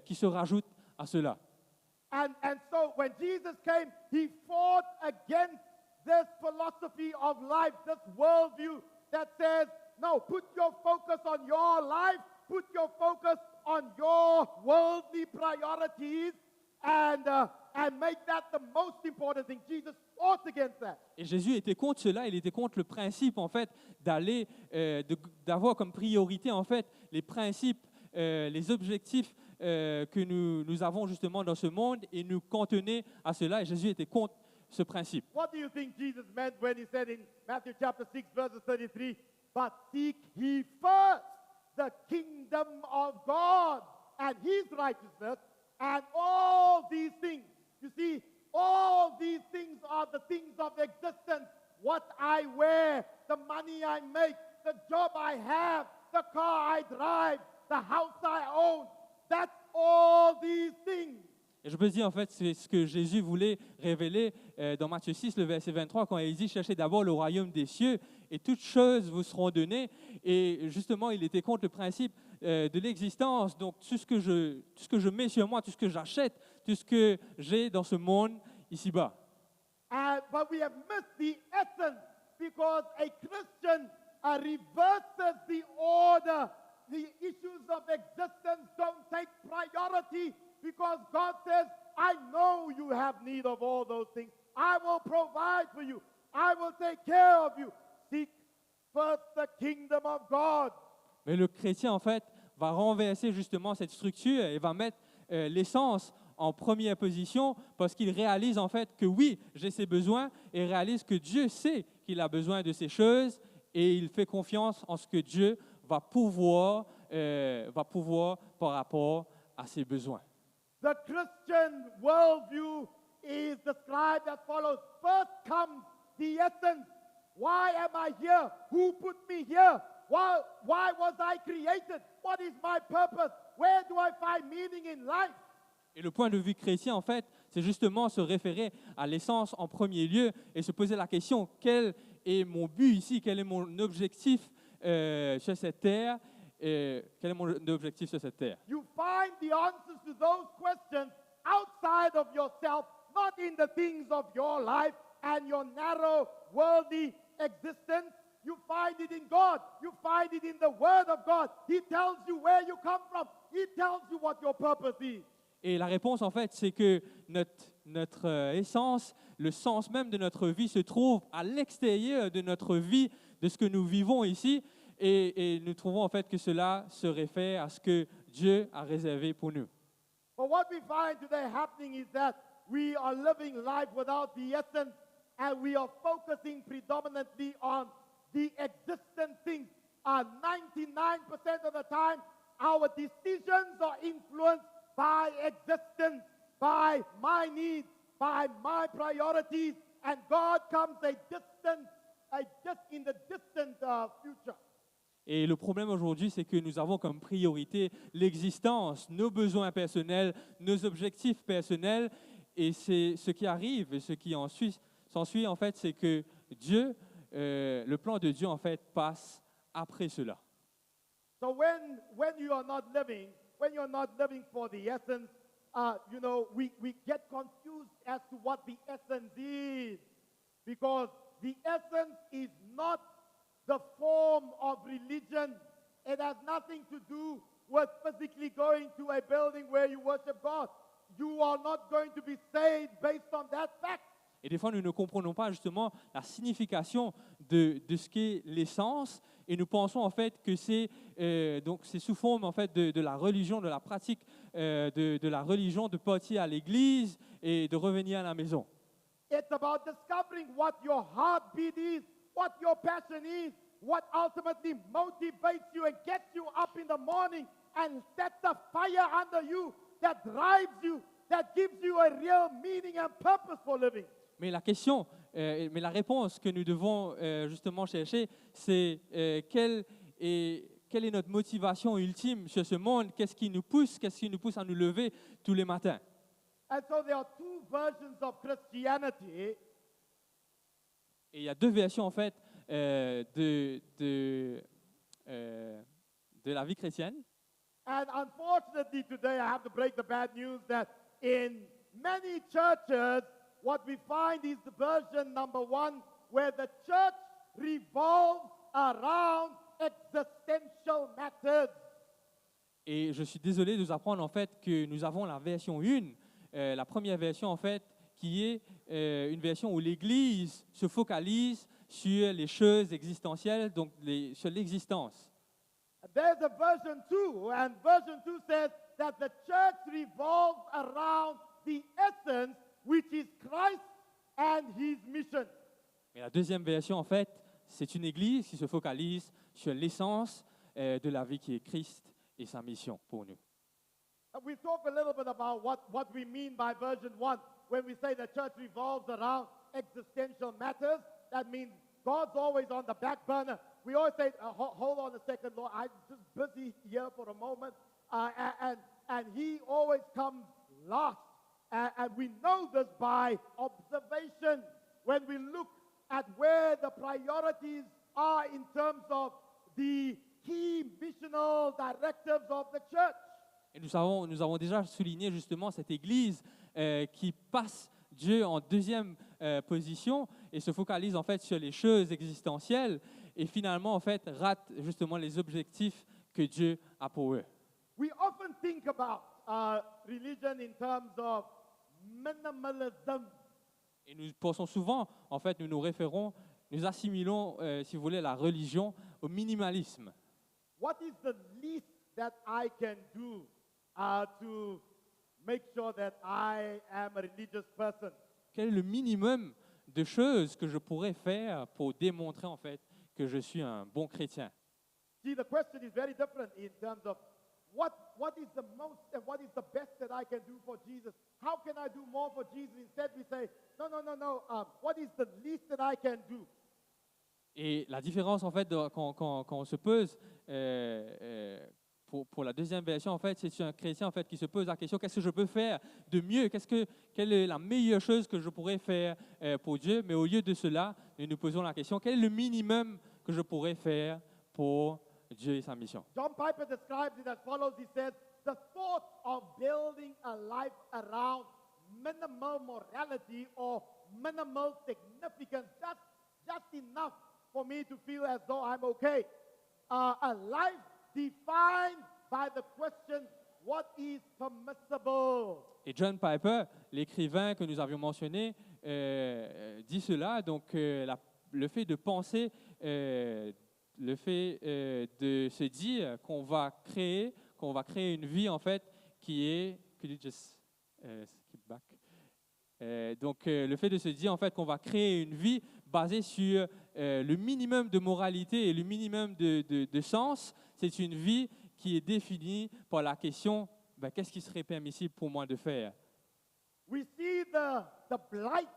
qui se rajoute à cela. And so when Jesus came, he fought against this philosophy of life, this worldview that says, no, put your focus on your life, put your focus on your worldly priorities, and make that the most important thing. Jesus fought against that. Et Jésus était contre cela, il était contre le principe en fait d'aller, d'avoir comme priorité en fait les principes, les objectifs que nous avons justement dans ce monde et nous cantonner à cela. Et Jésus était contre ce principe. What do you think Jesus meant when he said in Matthew chapter 6 verses 33, but seek ye first the kingdom of God and his righteousness, and all these things, you see, all these things are the things of existence. What I wear, the money I make, the job I have, the car I drive, the house I own, that's all these things. Et je peux dire, en fait, c'est ce que Jésus voulait révéler dans Matthieu 6, le verset 23, quand il dit « Cherchez d'abord le royaume des cieux et toutes choses vous seront données ». Et justement, il était contre le principe de l'existence. Donc, tout ce que je mets sur moi, tout ce que j'achète, tout ce que j'ai dans ce monde ici-bas. But we have missed the essence because a Christian reverses the order. The issues of existence don't take priority because God says, I know you have need of all those things. I will provide for you. I will take care of you. Seek first the kingdom of God. Mais le chrétien, en fait, va renverser justement cette structure et va mettre l'essence en première position parce qu'il réalise en fait que oui, j'ai ses besoins et réalise que Dieu sait qu'il a besoin de ces choses et il fait confiance en ce que Dieu va pouvoir par rapport à ses besoins. The Christian worldview is described as follows. First comes the essence. Why am I here? Who put me here? Why was I created? What is my purpose? Where do I find meaning in life? Et le point de vue chrétien, en fait, c'est justement se référer à l'essence en premier lieu et se poser la question, quel est mon but ici? Quel est mon objectif sur cette terre? Quel est mon objectif sur cette terre? You find the answers to those questions outside of yourself, not in the things of your life and your narrow worldly existence. You find it in God. You find it in the Word of God. He tells you where you come from. He tells you what your purpose is. Et la réponse, en fait, c'est que notre essence, le sens même de notre vie se trouve à l'extérieur de notre vie, de ce que nous vivons ici. Et nous trouvons, en fait, que cela se réfère à ce que Dieu a réservé pour nous. But what we find today happening is that we are living life without the essence and we are focusing predominantly on the existent things. 99% of the time, our decisions are influenced by existence, by my needs, by my priorities, and God comes just in the distant future. Et le problème aujourd'hui, c'est que nous avons comme priorité l'existence, nos besoins personnels, nos objectifs personnels. Et c'est ce qui arrive et ce qui s'ensuit, en fait, c'est que Dieu, le plan de Dieu, en fait, passe après cela. So when you're not living for the essence, we get confused as to what the essence is, because the essence is not the form of religion. It has nothing to do with physically going to a building where you worship God. You are not going to be saved based on that fact. Et des fois, nous ne comprenons pas justement la signification de ce qu'est l'essence, et nous pensons en fait que c'est sous forme en fait de la religion, de la pratique de la religion, de partir à l'église et de revenir à la maison. It's about discovering what your heartbeat is, what your passion is, what ultimately motivates you and gets you up in the morning and sets a fire under you that drives you, that gives you a real meaning and purpose for living. Mais la réponse que nous devons justement chercher, c'est quelle est notre motivation ultime sur ce monde? Qu'est-ce qui nous pousse à nous lever tous les matins? And so there are two versions of Christianity. Et il y a deux versions en fait de la vie chrétienne. And unfortunately today I have to break the bad news that in many churches what we find is the version number one where the church revolves around existential matters. Et je suis désolé de vous apprendre en fait que nous avons la version 1 la première version, en fait, qui est une version où l'Église se focalise sur les choses existentielles, donc sur l'existence. There's a version 2, and version 2 says that the church revolves around the essence, which is Christ and his mission. Mais la deuxième version, en fait, c'est une Église qui se focalise sur l'essence de la vie qui est Christ et sa mission pour nous. We talk a little bit about what we mean by version 1. When we say the church revolves around existential matters, that means God's always on the back burner. We always say, hold on a second, Lord, I'm just busy here for a moment. And he always comes last. And we know this by observation. When we look at where the priorities are in terms of the key missional directives of the church. Et nous avons déjà souligné justement cette Église qui passe Dieu en deuxième position et se focalise en fait sur les choses existentielles et finalement en fait rate justement les objectifs que Dieu a pour eux. We often think about religion in terms of minimalism. Et nous pensons souvent, en fait, nous assimilons, si vous voulez, la religion au minimalisme. What is the least that I can do to make sure that I am a religious person? Quel est le minimum de choses que je pourrais faire pour démontrer, en fait, que je suis un bon chrétien? See, the question is very different in terms of what is the most and what is the best that I can do for Jesus? How can I do more for Jesus? Instead, we say, no. What is the least that I can do? Et la différence, en fait, quand on se pose pour la deuxième version, en fait, c'est un chrétien en fait, qui se pose la question, qu'est-ce que je peux faire de mieux? Quelle est la meilleure chose que je pourrais faire pour Dieu? Mais au lieu de cela, nous nous posons la question, quel est le minimum que je pourrais faire pour Dieu et sa mission? John Piper describes it as follows. He says, the thought of building a life around minimal morality or minimal significance, that's just enough for me to feel as though I'm okay. A life defined by the question, what is permissible? Et John Piper, l'écrivain que nous avions mentionné, dit cela. Donc, le fait de penser, le fait de se dire qu'on va créer une vie en fait qui est, could you just skip back? Donc, le fait de se dire en fait qu'on va créer une vie basée sur le minimum de moralité et le minimum de sens, c'est une vie qui est définie par la question qu'est-ce qui serait permissible pour moi de faire? We see the blight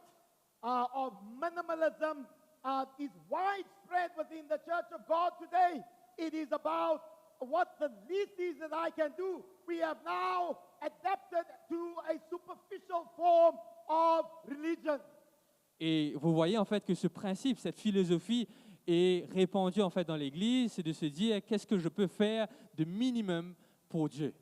of minimalism is widespread within the church of God today. It is about what the least is that I can do. We have now adapted to a superficial form of religion. Et vous voyez en fait que ce principe, cette philosophie est répandue en fait dans l'Église, c'est de se dire qu'est-ce que je peux faire de minimum pour Dieu.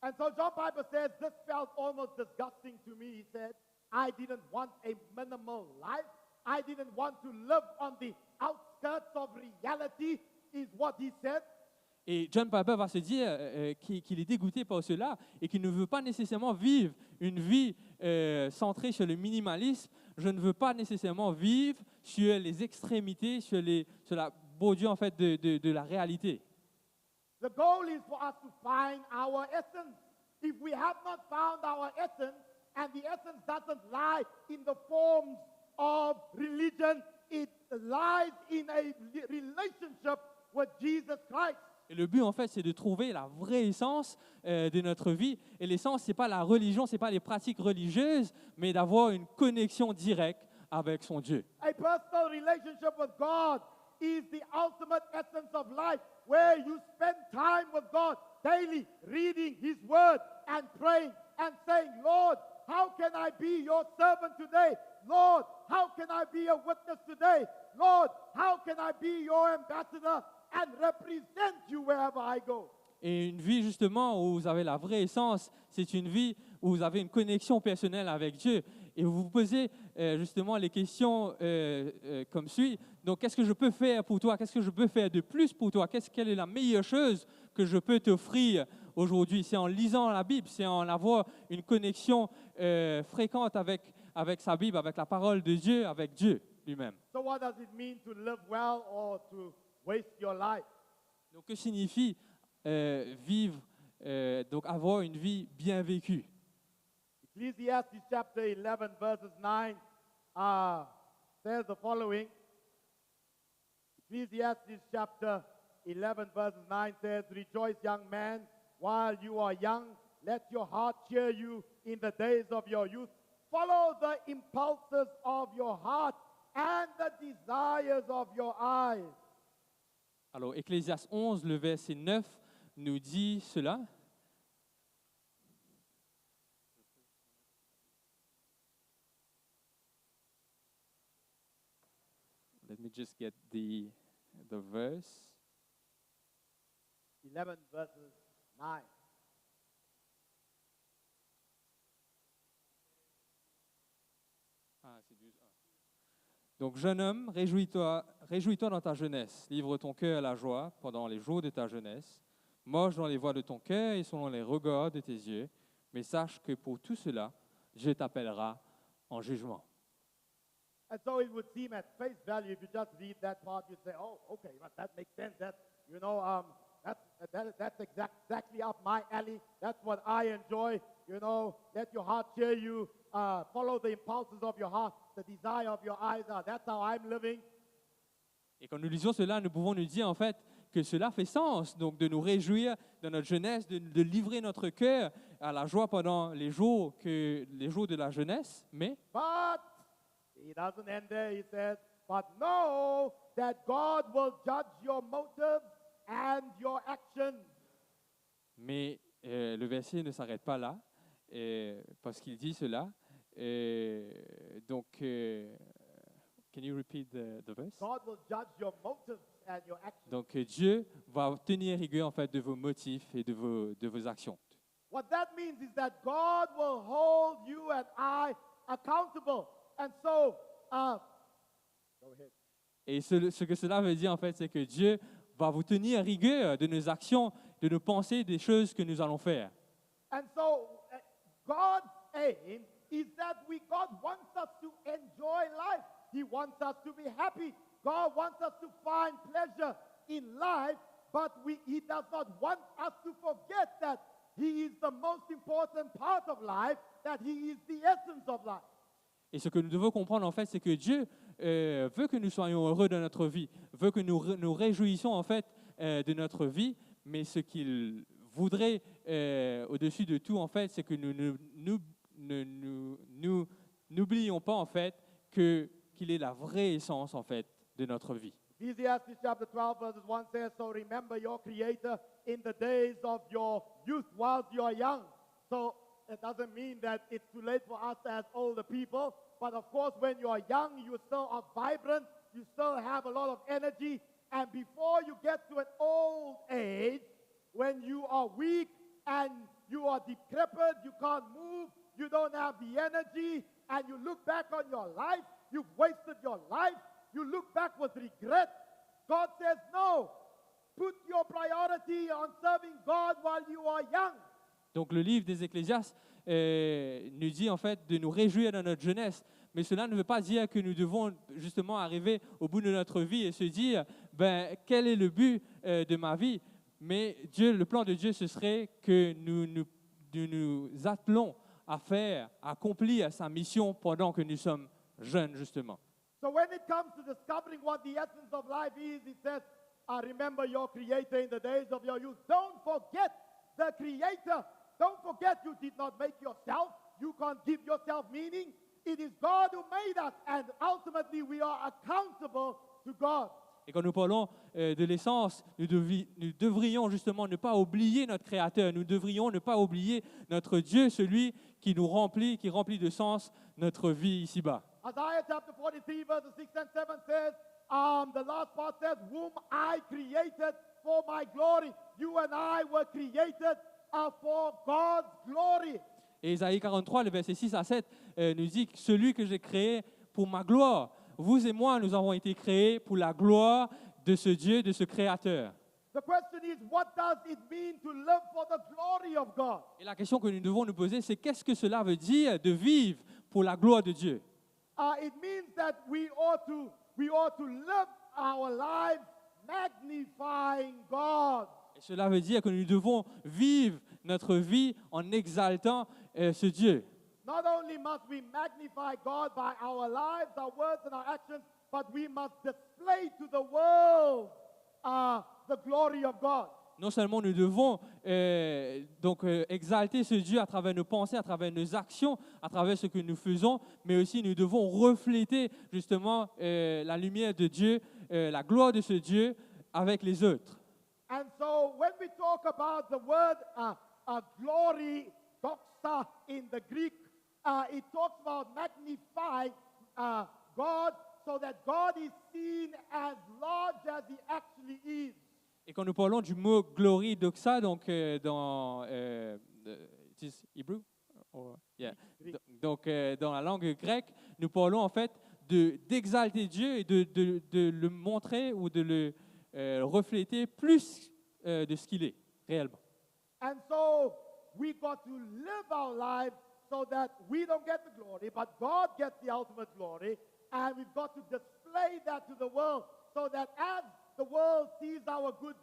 And so John Piper says, this felt almost disgusting to me. He said, I didn't want a minimal life. I didn't want to live on the outskirts of reality, is what he said. Et John Piper va se dire qu'il est dégoûté par cela et qu'il ne veut pas nécessairement vivre une vie centrée sur le minimalisme. Je ne veux pas nécessairement vivre sur les extrémités, sur la beauté en fait de la réalité. The goal is for us to find our essence. If we have not found our essence, and the essence doesn't lie in the forms of religion, it lies in a relationship with Jesus Christ. Et le but, en fait, c'est de trouver la vraie essence de notre vie. Et l'essence, ce n'est pas la religion, ce n'est pas les pratiques religieuses, mais d'avoir une connexion directe avec son Dieu. A personal relationship with God is the ultimate essence of life, where you spend time with God daily, reading His Word and praying and saying, Lord, how can I be your servant today? Lord, how can I be a witness today? Lord, how can I be your ambassador and represent you wherever I go? Et une vie, justement, où vous avez la vraie essence, c'est une vie où vous avez une connexion personnelle avec Dieu. Et vous vous posez justement les questions comme suit. Donc, qu'est-ce que je peux faire pour toi? Qu'est-ce que je peux faire de plus pour toi? Quelle est la meilleure chose que je peux t'offrir aujourd'hui. C'est en lisant la Bible, c'est en avoir une connexion fréquente avec sa Bible, avec la parole de Dieu, avec Dieu lui-même. So what does it mean to live well or to waste your life? Donc, que signifie vivre, donc avoir une vie bien vécue? Ecclesiastes chapter 11 verses 9 says the following. Ecclesiastes chapter 11 verses 9 says, "Rejoice, young man, while you are young. Let your heart cheer you in the days of your youth. Follow the impulses of your heart and the desires of your eyes." Alors, Ecclésiaste 11, le verset 9, nous dit cela. Let me just get the verse. 11 verses 9. Ah, c'est 12. Donc, jeune homme, réjouis-toi dans ta jeunesse. Livre ton cœur à la joie pendant les jours de ta jeunesse. Marche dans les voies de ton cœur et selon les regards de tes yeux. Mais sache que pour tout cela, Dieu t'appellera en jugement. And so it would seem at face value, if you just read that part, you'd say, oh, okay, but that makes sense. That, you know, that's exactly up my alley. That's what I enjoy. You know, let your heart cheer you. Follow the impulses of your heart, the desire of your eyes. That's how I'm living. Et quand nous lisons cela, nous pouvons nous dire en fait que cela fait sens, donc de nous réjouir de notre jeunesse, de livrer notre cœur à la joie pendant les jours de la jeunesse. Mais But he doesn't end there. He says, but know that God will judge your motives and your actions. Le verset ne s'arrête pas là, parce qu'il dit cela. Donc, can you repeat the verse? God will judge your motives and your actions. Donc, Dieu va tenir rigueur en fait de vos motifs et de vos actions. What that means is that God will hold you and I accountable. And so, go ahead. Et ce que cela veut dire en fait, c'est que Dieu va vous tenir rigueur de nos actions, de nos pensées, des choses que nous allons faire. And so, God's aim is that God wants us to enjoy life. He wants us to be happy. God wants us to find pleasure in life, but He does not want us to forget that He is the most important part of life, that He is the essence of life. Et ce que nous devons comprendre en fait, c'est que Dieu veut que nous soyons heureux de notre vie, veut que nous réjouissions en fait de notre vie, mais ce qu'il voudrait au-dessus de tout en fait, c'est que nous n'oublions pas en fait qu'il est la vraie essence en fait de notre vie. Ecclesiastes chapter 12 verses 1 says, "So remember your Creator in the days of your youth whilst you are young." So it doesn't mean that it's too late for us as older people, but of course when you are young, you still are vibrant, you still have a lot of energy, and before you get to an old age, when you are weak and you are decrepit, you can't move, you don't have the energy, and you look back on your life, you've wasted your life, you look back with regret. God says, no, put your priority on serving God while you are young. Donc le livre des Ecclésiastes nous dit en fait de nous réjouir dans notre jeunesse, mais cela ne veut pas dire que nous devons justement arriver au bout de notre vie et se dire quel est le but de ma vie. Mais le plan de Dieu, ce serait que nous attelons à accomplir sa mission pendant que nous sommes jeunes justement. So when it comes to discovering what the essence of life is, it says, remember your Creator in the days of your youth. Don't forget the Creator. Don't forget you did not make yourself. You can't give yourself meaning. It is God who made us, and ultimately we are accountable to God. Et quand nous parlons de l'essence, nous devrions justement ne pas oublier notre Créateur. Nous devrions ne pas oublier notre Dieu, celui qui nous remplit, qui remplit de sens notre vie ici-bas. Isaiah chapter 43 verses 6 and 7 says, the last part says, whom I created for my glory. You and I were created for God's glory. Et Isaïe 43, le verset 6 à 7, nous dit que celui que j'ai créé pour ma gloire. Vous et moi, nous avons été créés pour la gloire de ce Dieu, de ce Créateur. The question is, what does it mean to live for the glory of God? Et la question que nous devons nous poser, c'est qu'est-ce que cela veut dire de vivre pour la gloire de Dieu? It means that we ought to live our lives magnifying God. Et cela veut dire que nous devons vivre notre vie en exaltant ce Dieu. Not only must we magnify God by our lives, our words, and our actions, but we must display to the world the glory of God. Non seulement nous devons exalter ce Dieu à travers nos pensées, à travers nos actions, à travers ce que nous faisons, mais aussi nous devons refléter justement la lumière de Dieu, la gloire de ce Dieu avec les autres. And so when we talk about the word glory, doxa in the Greek, it talks about magnifying God so that God is seen as large as he actually is. Et quand nous parlons du mot glory, doxa, donc dans it is Hebrew? Yeah. Donc dans la langue grecque, nous parlons en fait d'exalter Dieu et de le montrer ou de le refléter plus de ce qu'il est réellement. And so we got to live our lives so that we don't get the glory, but God gets the ultimate glory. And we've got to display that to the world so that as the world sees our good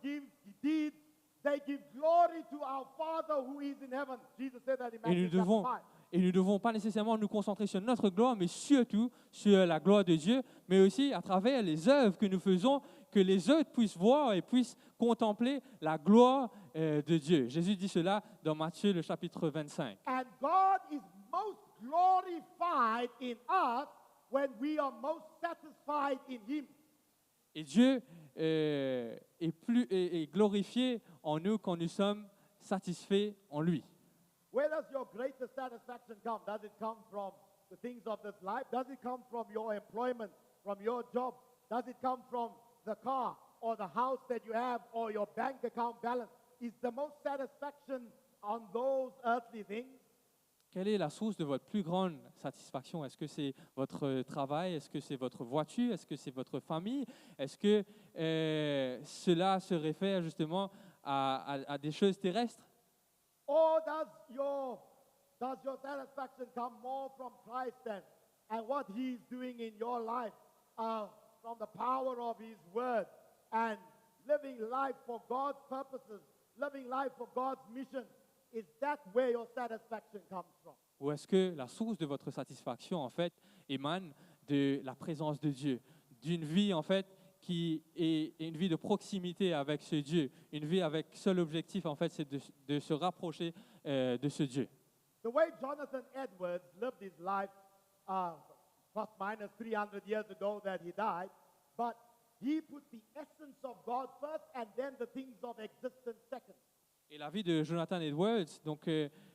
deeds, they give glory to our Father who is in heaven. Jesus said that in Matthew chapter 5. Et nous ne devons pas nécessairement nous concentrer sur notre gloire, mais surtout sur la gloire de Dieu, mais aussi à travers les œuvres que nous faisons, que les autres puissent voir et puissent contempler la gloire de Dieu. Jésus dit cela dans Matthieu, le chapitre 25. And God is most glorified in us when we are most satisfied in Him. Et Dieu est glorifié en nous quand nous sommes satisfaits en lui. Where does your greatest satisfaction come? Does it come from the things of this life? Does it come from your employment, from your job? Does it come from the car or the house that you have or your bank account balance? Is the most satisfaction on those earthly things? Quelle est la source de votre plus grande satisfaction? Est-ce que c'est votre travail? Est-ce que c'est votre voiture? Est-ce que c'est votre famille? Est-ce que cela se réfère justement à des choses terrestres? Or does your satisfaction come more from Christ and what He's doing in your life, from the power of His Word and living life for God's purposes, living life for God's mission? Is that where your satisfaction comes from? Ou est-ce que la source de votre satisfaction, en fait, émane de la présence de Dieu, d'une vie, en fait, qui est une vie de proximité avec ce Dieu, une vie avec seul objectif, en fait, c'est de se rapprocher de ce Dieu. The way Jonathan Edwards lived his life, plus minus 300 years ago that he died, but he put the essence of God first and then the things of existence second. Et la vie de Jonathan Edwards, donc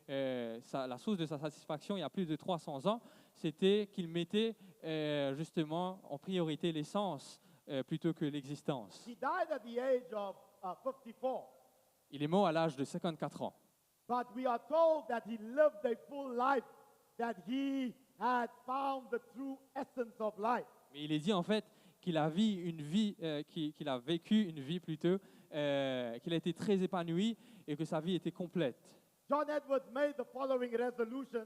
la source de sa satisfaction il y a plus de 300 ans, c'était qu'il mettait justement en priorité l'essence plutôt que l'existence. He died at the age of 54. Il est mort à l'âge de 54 ans. But we are told that he lived a full life, that he had found the true essence of life. Mais il est dit en fait qu'il a vécu une vie plutôt, qu'il a été très épanoui et que sa vie était complète. John Edwards made the following resolutions.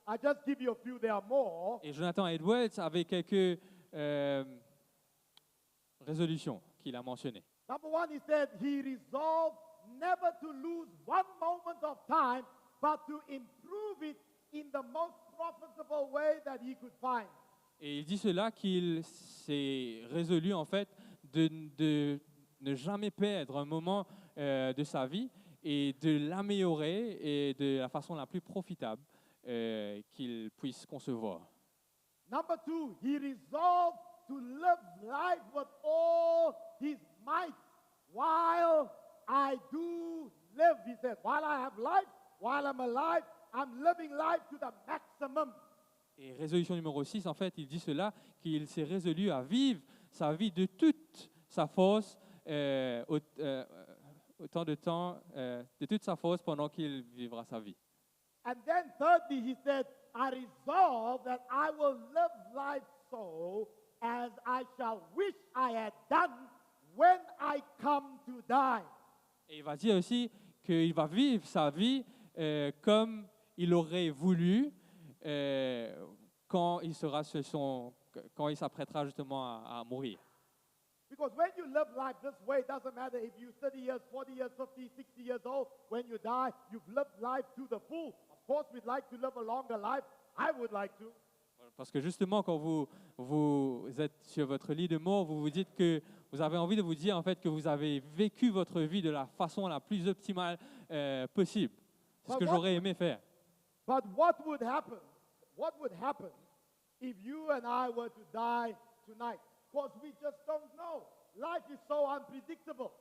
I just give you a few, there are more. Et Jonathan Edwards avait quelques résolutions qu'il a mentionnées. Number one, he said he resolved never to lose one moment of time, but to improve it in the most profitable way that he could find. Et il dit cela qu'il s'est résolu en fait de ne jamais perdre un moment de sa vie et de l'améliorer et de la façon la plus profitable qu'il puisse concevoir. Number two, he resolved to live life with all his might while I do live. He said, while I have life, while I'm alive, I'm living life to the maximum. Et résolution numéro 6, en fait, il dit cela, qu'il s'est résolu à vivre sa vie de toute sa force, autant de temps, de toute sa force pendant qu'il vivra sa vie. And then thirdly, he said, I resolve that I will live life so as I shall wish I had done when I come to die. Et il va dire aussi qu'il va vivre sa vie comme il aurait voulu quand il quand il s'apprêtera justement à mourir. Because when you live life this way, it doesn't matter if you're 30 years, 40 years, 50, 60 years old. When you die, you've lived life to the full. Of course, we'd like to live a longer life. I would like to. Parce que justement, quand vous êtes sur votre lit de mort, vous vous dites que vous avez envie de vous dire en fait que vous avez vécu votre vie de la façon la plus optimale possible. C'est ce que j'aurais aimé faire. But what would happen? What would happen if you and I were to die tonight? Because we just don't know. Life is so unpredictable.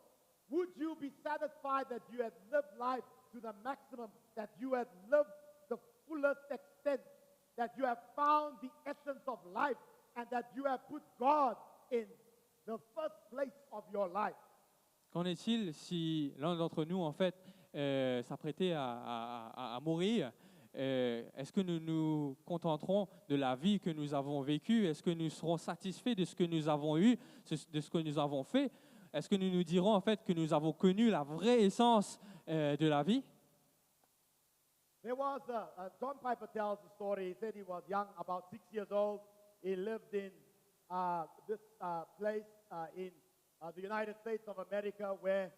Would you be satisfied that you had lived life to the maximum, that you had lived the fullest extent, that you have found the essence of life, and that you have put God in the first place of your life? Qu'en est-il si l'un d'entre nous, en fait, s'apprêtait à mourir? Est-ce que nous nous contenterons de la vie que nous avons vécue? Est-ce que nous serons satisfaits de ce que nous avons eu, de ce que nous avons fait? Est-ce que nous nous dirons en fait que nous avons connu la vraie essence de la vie? There was John Piper tells the story. He said he was young, about 6 years old. He lived in this place in the United States of America, where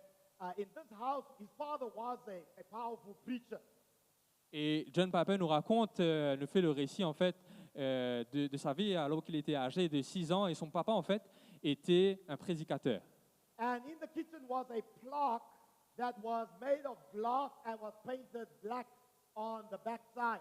in this house, his father was a powerful preacher. Et John Piper nous raconte, nous fait le récit en fait de sa vie alors qu'il était âgé de 6 ans et son papa en fait était un prédicateur. And in the kitchen was a plaque that was made of glass and was painted black on the backside.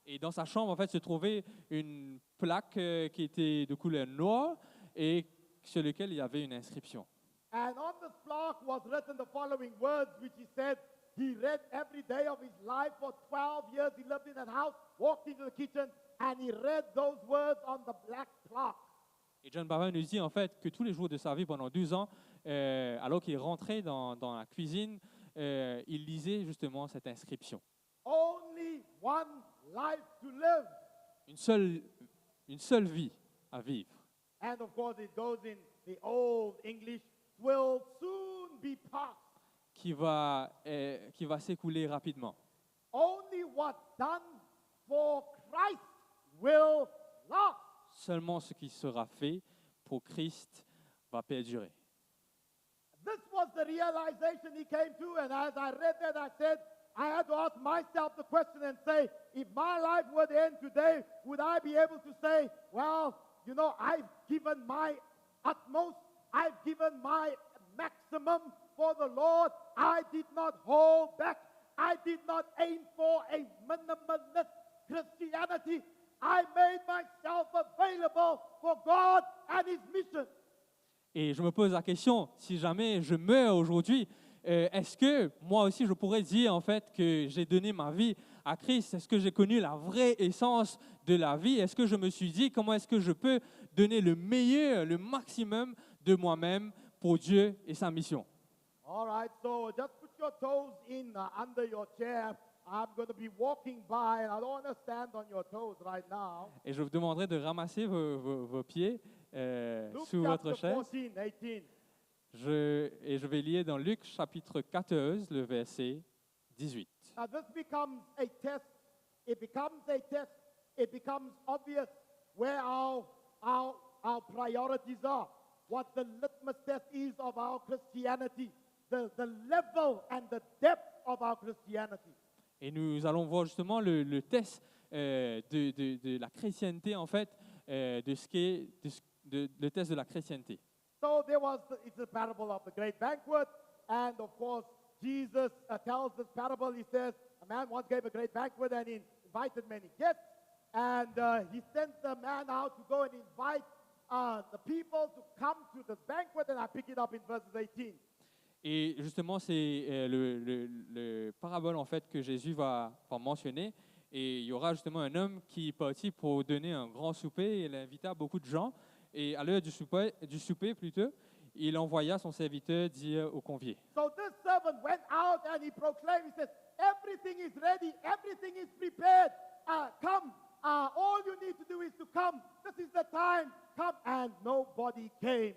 Et dans sa chambre en fait se trouvait une plaque qui était de couleur noire et sur laquelle il y avait une inscription. And on this plaque was written the following words, which he said he read every day of his life for 12 years. He lived in that house, walked into the kitchen, and he read those words on the black plaque. Et John Piper nous dit en fait que tous les jours de sa vie pendant 12 ans, alors qu'il rentrait dans la cuisine, il lisait justement cette inscription. Only one life to live. Une seule vie à vivre. And of course it goes in the old English, will soon be past. Qui va s'écouler rapidement. Only what's done for Christ will last. Seulement ce qui sera fait pour Christ va perdurer. This was the realization he came to, and as I read that, I said, I had to ask myself the question and say, if my life were to end today, would I be able to say, well, you know, I've given my utmost, I've given my maximum for the Lord. I did not hold back. I did not aim for a minimalist Christianity. I made myself available for God and His mission. Et je me pose la question, si jamais je meurs aujourd'hui, est-ce que moi aussi je pourrais dire en fait que j'ai donné ma vie à Christ? Est-ce que j'ai connu la vraie essence de la vie? Est-ce que je me suis dit comment est-ce que je peux donner le meilleur, le maximum de moi-même pour Dieu et sa mission? All right, so just put your toes in under your chair. I'm going to be walking by, and I don't want to stand on your toes right now. Et je vous demanderai de ramasser vos pieds Luke sous votre chapter chaise. 14, 18. Je vais lire dans Luc chapitre 14, le verset 18. Now this becomes a test. It becomes a test. It becomes obvious where our priorities are. What the litmus test is of our Christianity. The level and the depth of our Christianity. Et nous allons voir justement le test de la chrétienté, en fait, de ce qu'est le test de la chrétienté. So it's a parable of the great banquet, and of course, Jesus tells this parable. He says, a man once gave a great banquet and he invited many guests, and he sent the man out to go and invite the people to come to this banquet, and I pick it up in verses 18. Et justement, c'est le parabole en fait que Jésus va mentionner. Et il y aura justement un homme qui partit pour donner un grand souper. Il invita beaucoup de gens. Et à l'heure du souper plutôt, il envoya son serviteur dire aux conviés. So this servant went out and he proclaimed. He says, "Everything is ready. Everything is prepared. Come. All you need to do is to come. This is the time. Come." And nobody came.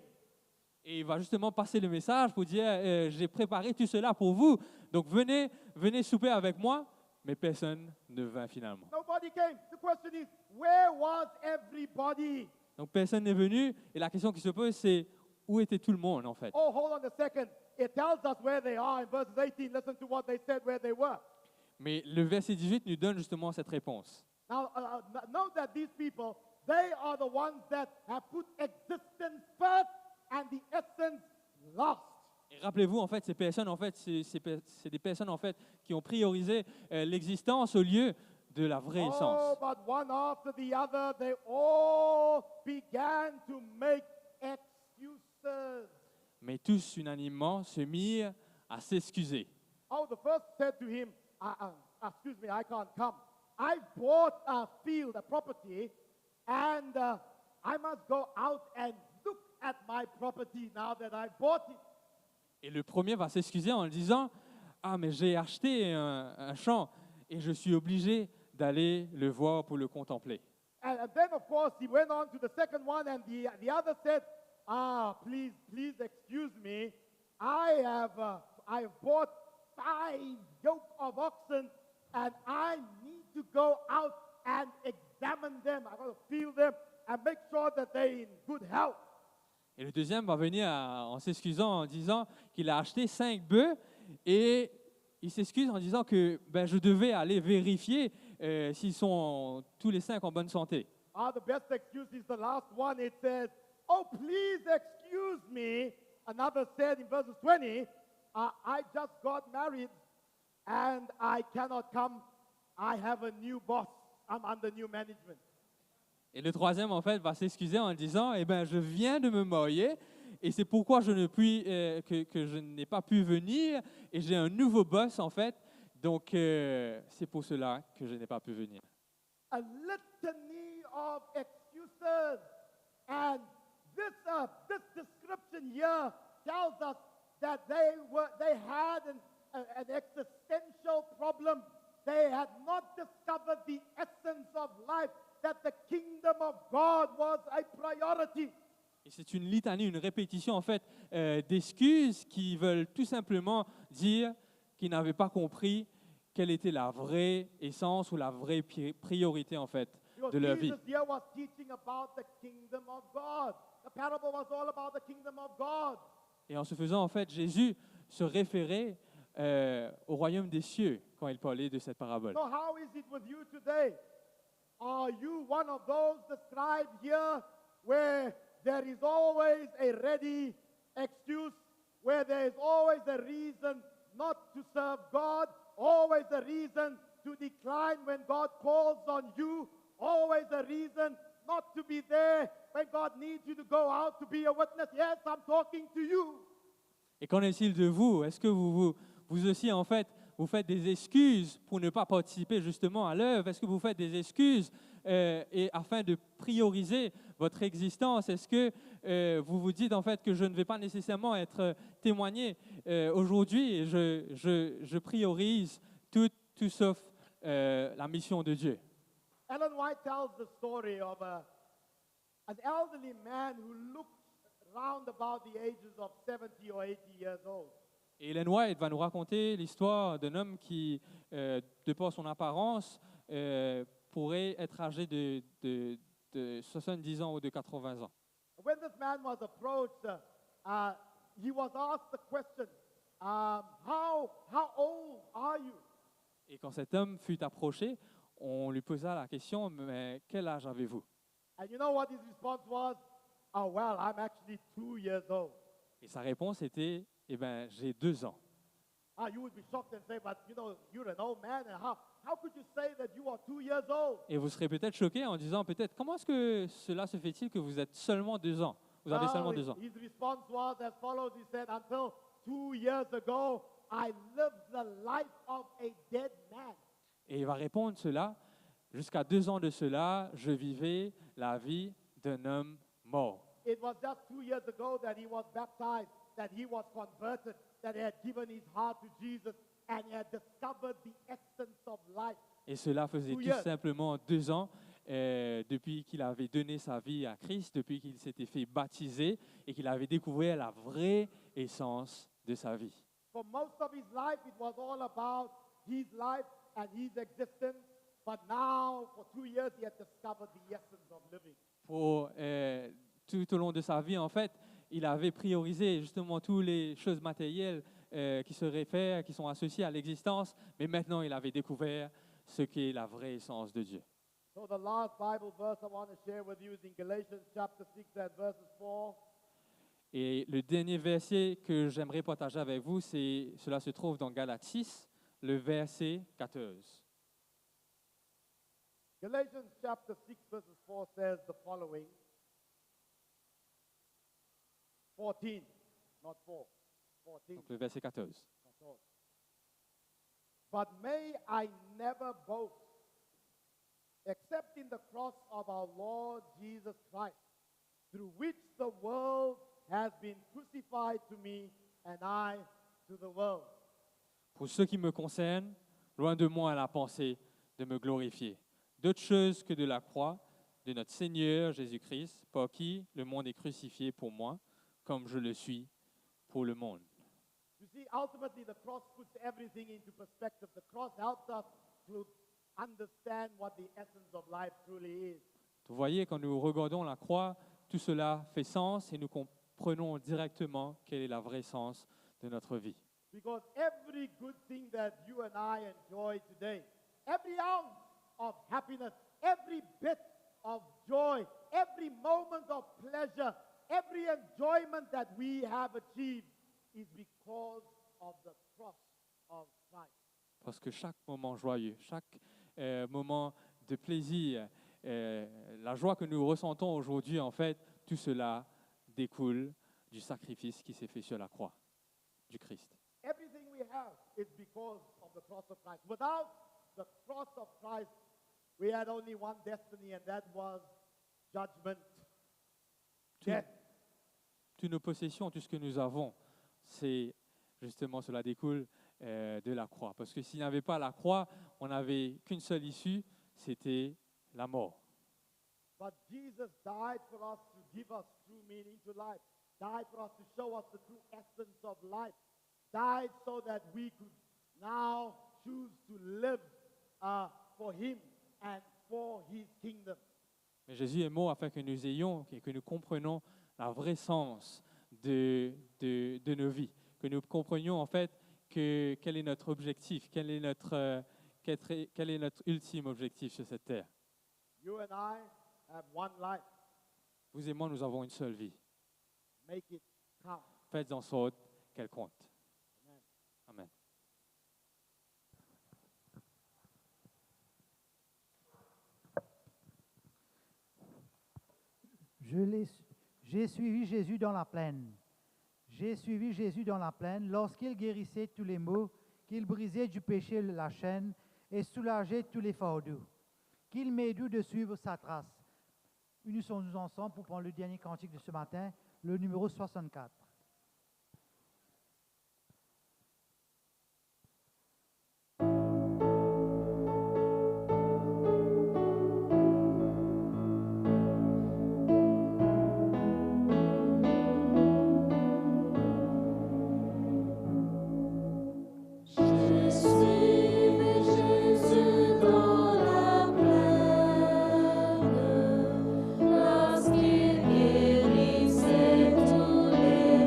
Et il va justement passer le message pour dire, j'ai préparé tout cela pour vous. Donc venez souper avec moi. Mais personne ne vint finalement. Nobody came. The question is, where was everybody? Donc personne n'est venu. Et la question qui se pose, c'est où était tout le monde en fait? Oh, hold on a second. It tells us where they are in verses 18. Listen to what they said where they were. Mais le verset 18 nous donne justement cette réponse. Now, note that these people, they are the ones that have put existence first and the essence last. Et rappelez-vous, en fait, ces personnes, en fait, c'est des personnes en fait qui ont priorisé l'existence au lieu de la vraie Oh, essence. but one after the other, they all began to make excuses. Mais tous unanimement se mirent à s'excuser. Oh, the first said to him, excuse me, I can't come. I bought a field, a property, and I must go out and look at my property now that I bought it. Et le premier va s'excuser en disant, ah mais j'ai acheté un champ et je suis obligé d'aller le voir pour le contempler. And then, of course, he went on to the second one, and the other said, please excuse me. I have bought 5 yoke of oxen, and I need to go out and examine them. I got to feel them and make sure that they're in good health. Et le deuxième va venir en s'excusant en disant qu'il a acheté 5 bœufs et il s'excuse en disant que je devais aller vérifier s'ils sont tous les 5 en bonne santé. The best excuse is the last one. It says, oh, please excuse me. Another said in verses 20, I just got married and I cannot come. I have a new boss. I'm under new management. Et le troisième, en fait, va s'excuser en disant, je viens de me marier et c'est pourquoi je n'ai pas pu venir et j'ai un nouveau boss, en fait. Donc, c'est pour cela que je n'ai pas pu venir. A litany of excuses. And this description here tells us that they had an existential problem. They had not discovered the essence of life, that the kingdom of God was a priority. Et c'est une litanie, une répétition en fait d'excuses qui veulent tout simplement dire qu'ils n'avaient pas compris quelle était la vraie essence ou la vraie priorité en fait Because de leur vie. Jesus here was teaching about the kingdom of God. The parable was all about the kingdom of God. Et en se faisant en fait, Jésus se référait au royaume des cieux quand il parlait de cette parabole. So how is it with you today? Are you one of those described here where there is always a ready excuse, where there is always a reason not to serve God, always a reason to decline when God calls on you, always a reason not to be there when God needs you to go out to be a witness? Yes, I'm talking to you. Et qu'en est-il de vous? Est-ce que vous aussi, en fait, vous faites des excuses pour ne pas participer justement à l'œuvre? Est-ce que vous faites des excuses et afin de prioriser votre existence? Est-ce que vous vous dites en fait que je ne vais pas nécessairement être témoigné aujourd'hui et je priorise tout sauf la mission de Dieu? Ellen White tells the story of an elderly man who looked round about the ages of 70 or 80 years old. Et Ellen White va nous raconter l'histoire d'un homme qui, de par son apparence, pourrait être âgé de 70 ans ou de 80 ans. When this man was approached, he was asked the question, how old are you? Et quand cet homme fut approché, on lui posa la question, mais quel âge avez-vous? And you know what his response was? Oh, well, I'm actually 2 years old. Et sa réponse était, j'ai 2 ans. You would be shocked and say, but you know, you're an old man, and how could you say that you are 2 years old? Et vous serez peut-être choqué en disant, comment est-ce que cela se fait-il que vous êtes seulement 2 ans? Vous avez seulement 2 ans. His response was as follows. He said, until 2 years ago, I lived the life of a dead man. Et il va répondre cela, jusqu'à 2 ans de cela, je vivais la vie d'un homme mort. It was just 2 years ago that he was baptized, that he was converted, that he had given his heart to Jesus, and he had discovered the essence of life. Et cela faisait 2 tout years. simplement 2 ans depuis qu'il avait donné sa vie à Christ, depuis qu'il s'était fait baptiser et qu'il avait découvert la vraie essence de sa vie. For most of his life, it was all about his life and his existence. But now, for 2 years, he had discovered the essence of living. Pour, tout au long de sa vie, en fait, il avait priorisé justement toutes les choses matérielles qui se réfèrent, qui sont associées à l'existence, mais maintenant il avait découvert ce qu'est la vraie essence de Dieu. So the last Bible verse I want to share with you is in Galatians chapter 6 and verses 4. Et le dernier verset que j'aimerais partager avec vous, cela se trouve dans Galates 6, le verset 14. Galatians chapter 6 verses 4 says the following. 14, not 4. 14. Donc le verset 14. That's all. But may I never boast, except in the cross of our Lord Jesus Christ, through which the world has been crucified to me and I to the world. Pour ce qui me concerne, loin de moi la pensée de me glorifier, d'autre chose que de la croix de notre Seigneur Jésus-Christ, par qui le monde est crucifié pour moi, comme je le suis pour le monde. You see, ultimately, the cross puts everything into perspective. The cross helps us to understand what the essence of life truly is. Vous voyez, quand nous regardons la croix, tout cela fait sens et nous comprenons directement quel est le vrai sens de notre vie. Because every good thing that you and I enjoy today, every ounce of happiness, every bit of joy, every moment of pleasure, every enjoyment that we have achieved is because of the cross of Christ. Parce que chaque moment joyeux, chaque moment de plaisir, la joie que nous ressentons aujourd'hui, en fait, tout cela découle du sacrifice qui s'est fait sur la croix du Christ. Everything we have is because of the cross of Christ. Without the cross of Christ, we had only one destiny, and that was judgment, Tout- death. Toutes nos possessions, tout ce que nous avons, c'est justement cela découle de la croix. Parce que s'il n'y avait pas la croix, on n'avait qu'une seule issue, c'était la mort. But Jesus died for us to give us true meaning to life, died for us to show us the true essence of life, died so that we could now choose to live for Him and for His kingdom. Mais Jésus est mort afin que nous ayons et que nous comprenions la vraie sens de nos vies, que nous comprenions en fait quel est notre objectif, quel est notre ultime objectif sur cette terre. You and I have one life. Vous et moi, nous avons une seule vie. Make it count. Faites en sorte qu'elle compte. Amen. Amen. J'ai suivi Jésus dans la plaine. J'ai suivi Jésus dans la plaine lorsqu'il guérissait tous les maux, qu'il brisait du péché la chaîne et soulageait tous les fardeaux. Qu'il m'est doux de suivre sa trace. Unissons-nous ensemble pour prendre le dernier cantique de ce matin, le numéro 64. Je suivais Jésus dans la plaine, lorsqu'il guérissait tous les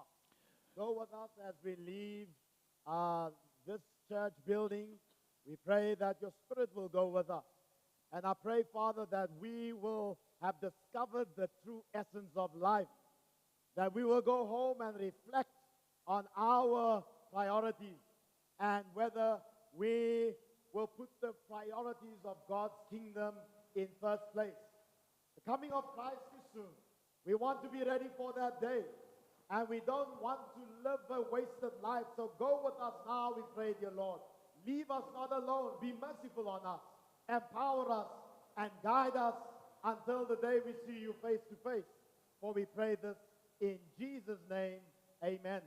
are. Go with us as we leave this church building. We pray that your Spirit will go with us. And I pray, Father, that we will have discovered the true essence of life, that we will go home and reflect on our priorities and whether we will put the priorities of God's kingdom in first place. The coming of Christ is soon. We want to be ready for that day. And we don't want to live a wasted life. So go with us now, we pray, dear Lord. Leave us not alone. Be merciful on us. Empower us and guide us until the day we see you face to face. For we pray this in Jesus' name. Amen.